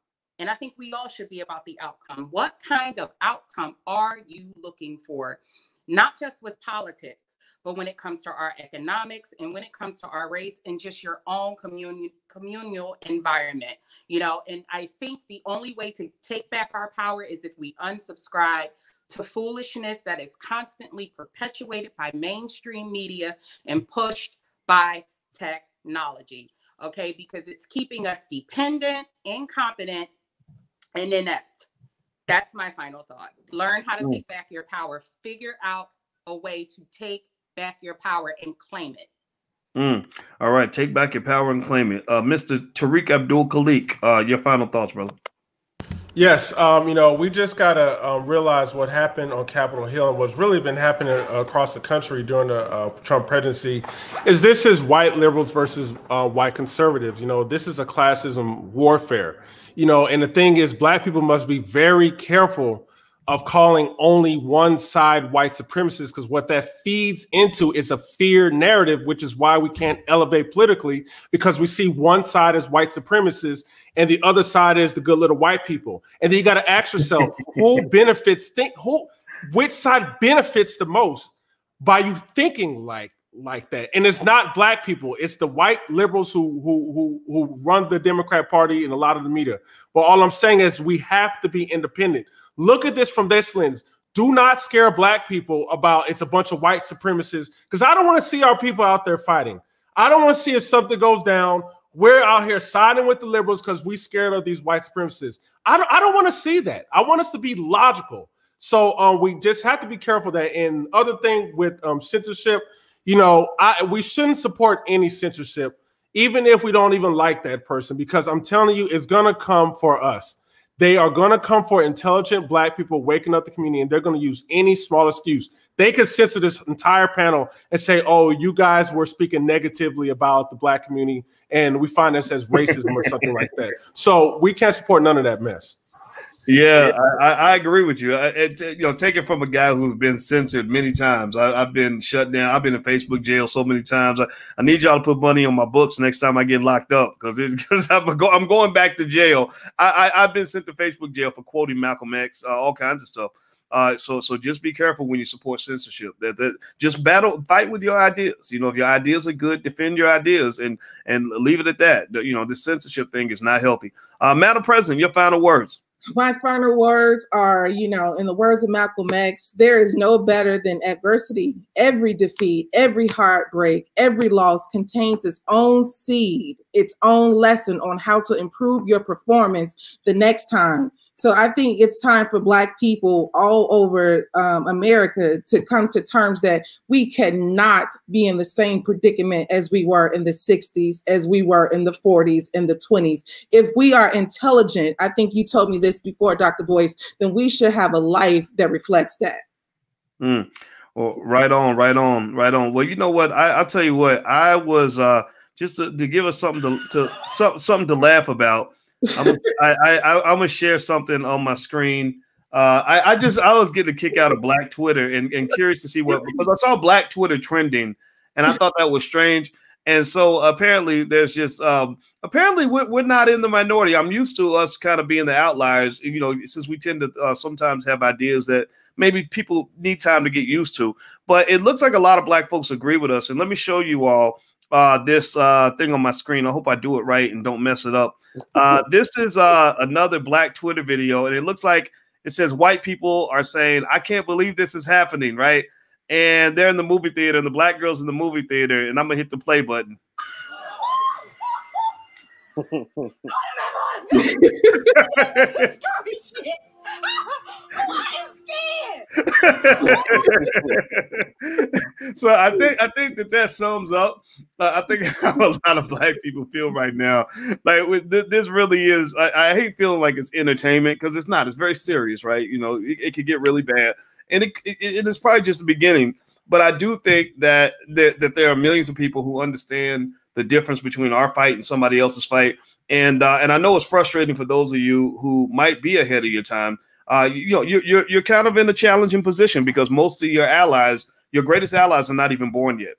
and I think we all should be about the outcome. What kind of outcome are you looking for? Not just with politics, but when it comes to our economics and when it comes to our race and just your own communal environment, you know. And I think the only way to take back our power is if we unsubscribe to foolishness that is constantly perpetuated by mainstream media and pushed by technology, okay? Because it's keeping us dependent, incompetent, and inept. That's my final thought. Learn how to take back your power. Figure out a way to take back your power and claim it. All right, take back your power and claim it. Mr. Tariq Abdul Khalik, your final thoughts, brother. Yes, you know, we just got to realize what happened on Capitol Hill and what's really been happening across the country during the Trump presidency this is white liberals versus white conservatives. You know, this is a classism warfare, you know, and the thing is, Black people must be very careful of calling only one side white supremacists, because what that feeds into is a fear narrative, which is why we can't elevate politically, because we see one side as white supremacists and the other side is the good little white people. And then you got to ask yourself, which side benefits the most by you thinking like that? And it's not Black people, it's the white liberals who run the Democrat Party and a lot of the media. But all I'm saying is we have to be independent. Look at this from this lens. Do not scare Black people about it's a bunch of white supremacists, because I don't want to see our people out there fighting. I don't want to see if something goes down, we're out here siding with the liberals because we scared of these white supremacists. I don't want to see that. I want us to be logical. So we just have to be careful that. And other thing with censorship, you know, we shouldn't support any censorship, even if we don't even like that person, because I'm telling you, it's going to come for us. They are going to come for intelligent Black people waking up the community, and they're going to use any small excuse. They could censor this entire panel and say, oh, you guys were speaking negatively about the Black community, and we find this as racism or something like that. So we can't support none of that mess. Yeah, I agree with you. Take it from a guy who's been censored many times. I've been shut down. I've been in Facebook jail so many times. I need y'all to put money on my books next time I get locked up, because I'm going back to jail. I've been sent to Facebook jail for quoting Malcolm X, all kinds of stuff. So just be careful when you support censorship. Just fight with your ideas. If your ideas are good, defend your ideas and leave it at that. The censorship thing is not healthy. Madam President, your final words. My final words are, in the words of Malcolm X, there is no better than adversity. Every defeat, every heartbreak, every loss contains its own seed, its own lesson on how to improve your performance the next time. So I think it's time for Black people all over America to come to terms that we cannot be in the same predicament as we were in the 60s, as we were in the 40s and the 20s. If we are intelligent, I think you told me this before, Dr. Boyce, then we should have a life that reflects that. Well, right on. Well, you know what? I'll tell you what. I was just to give us something to laugh about. I'm gonna share something on my screen. I was getting a kick out of Black Twitter and curious to see because I saw Black Twitter trending and I thought that was strange. And so apparently there's just apparently we're not in the minority. I'm used to us kind of being the outliers, since we tend to sometimes have ideas that maybe people need time to get used to. But it looks like a lot of Black folks agree with us. And let me show you all this thing on my screen. I hope I do it right and don't mess it up. This is another Black Twitter video, and it looks like it says white people are saying, I can't believe this is happening, right? And they're in the movie theater, and the Black girl's in the movie theater, and I'm gonna hit the play button. So I think that sums up. I think how a lot of Black people feel right now. Like this really is. I hate feeling like it's entertainment, because it's not. It's very serious, right? It could get really bad, and it is probably just the beginning. But I do think that there are millions of people who understand the difference between our fight and somebody else's fight, and I know it's frustrating for those of you who might be ahead of your time. You're kind of in a challenging position, because most of your allies, your greatest allies, are not even born yet.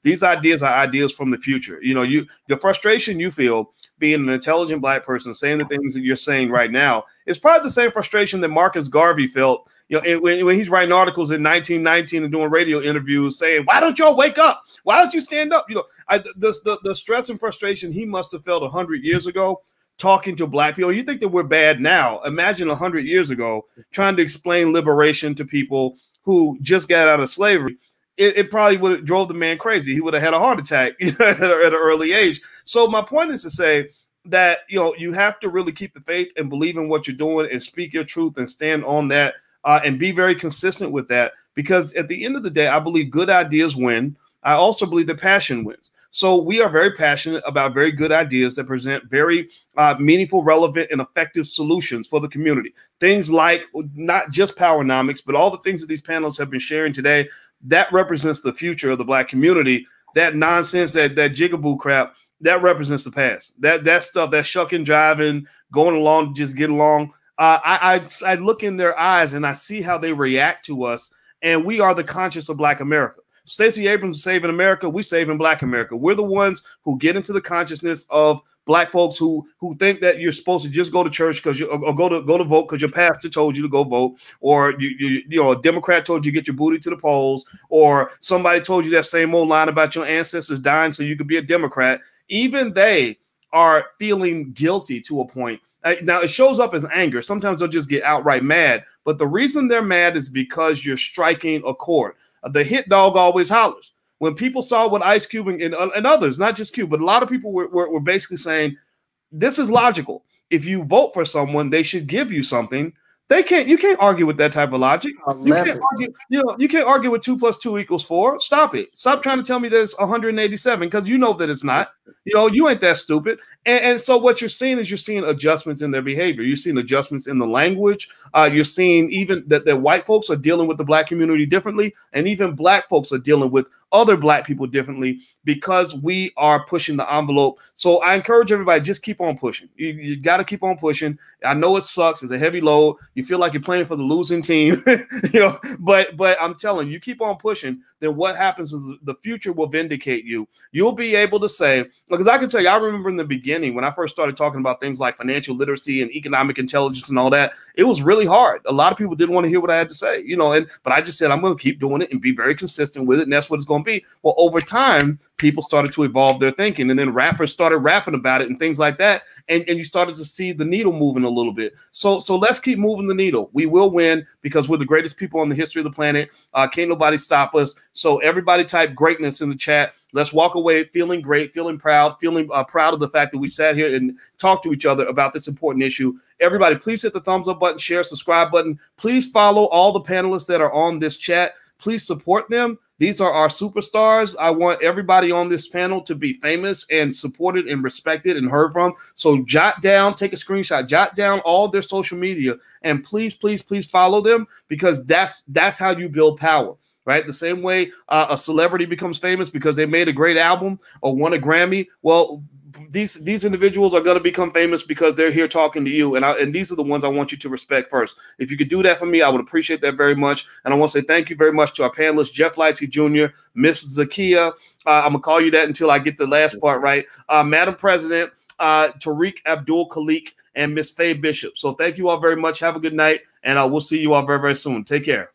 These ideas are ideas from the future. The frustration you feel being an intelligent Black person saying the things that you're saying right now is probably the same frustration that Marcus Garvey felt, when he's writing articles in 1919 and doing radio interviews saying, why don't y'all wake up? Why don't you stand up? The stress and frustration he must have felt 100 years ago talking to Black people. You think that we're bad now? Imagine 100 years ago trying to explain liberation to people who just got out of slavery. It probably would have drove the man crazy. He would have had a heart attack at an early age. So my point is to say that you have to really keep the faith and believe in what you're doing and speak your truth and stand on that and be very consistent with that. Because at the end of the day, I believe good ideas win. I also believe that passion wins. So we are very passionate about very good ideas that present very meaningful, relevant, and effective solutions for the community. Things like not just powernomics, but all the things that these panels have been sharing today, that represents the future of the Black community. That nonsense, that jigaboo crap, that represents the past. That stuff, that shucking, jiving, going along, just get along. I look in their eyes and I see how they react to us, and we are the conscience of Black America. Stacey Abrams is saving America. We saving Black America. We're the ones who get into the consciousness of Black folks who think that you're supposed to just go to church because or go to vote because your pastor told you to go vote, or a Democrat told you to get your booty to the polls, or somebody told you that same old line about your ancestors dying so you could be a Democrat. Even they are feeling guilty to a point. Now it shows up as anger. Sometimes they'll just get outright mad, but the reason they're mad is because you're striking a chord. The hit dog always hollers. When people saw what Ice Cube and others, not just Cube, but a lot of people were basically saying, this is logical. If you vote for someone, they should give you something You can't argue with that type of logic. You can't argue, you can't argue with 2 + 2 = 4. Stop it. Stop trying to tell me that it's 187 because you know that it's not. You ain't that stupid. And so what you're seeing is you're seeing adjustments in their behavior. You're seeing adjustments in the language. You're seeing even that white folks are dealing with the Black community differently, and even Black folks are dealing with other Black people differently because we are pushing the envelope. So I encourage everybody, just keep on pushing. You got to keep on pushing. I know it sucks. It's a heavy load. You feel like you're playing for the losing team, but I'm telling you, keep on pushing. Then what happens is the future will vindicate you. You'll be able to say, because I can tell you, I remember in the beginning when I first started talking about things like financial literacy and economic intelligence and all that, it was really hard. A lot of people didn't want to hear what I had to say, but I just said, I'm going to keep doing it and be very consistent with it. And that's what it's going to be. Well, over time, people started to evolve their thinking, and then rappers started rapping about it and things like that. And you started to see the needle moving a little bit. So let's keep moving the needle. We will win because we're the greatest people on the history of the planet. Can't nobody stop us. So everybody type greatness in the chat. Let's walk away feeling great, feeling proud, proud of the fact that we sat here and talked to each other about this important issue. Everybody, please hit the thumbs up button, share, subscribe button. Please follow all the panelists that are on this chat. Please support them. These are our superstars. I want everybody on this panel to be famous and supported and respected and heard from. So jot down, take a screenshot, jot down all their social media, and please, please, please follow them, because that's how you build power. Right? The same way a celebrity becomes famous because they made a great album or won a Grammy. Well, these individuals are going to become famous because they're here talking to you. And these are the ones I want you to respect first. If you could do that for me, I would appreciate that very much. And I want to say thank you very much to our panelists, Jeff Lightsey Jr., Miss Zakia. I'm going to call you that until I get the last part right. Madam President, Tariq Abdul Khalik, and Miss Faye Bishop. So thank you all very much. Have a good night. And we'll see you all very, very soon. Take care.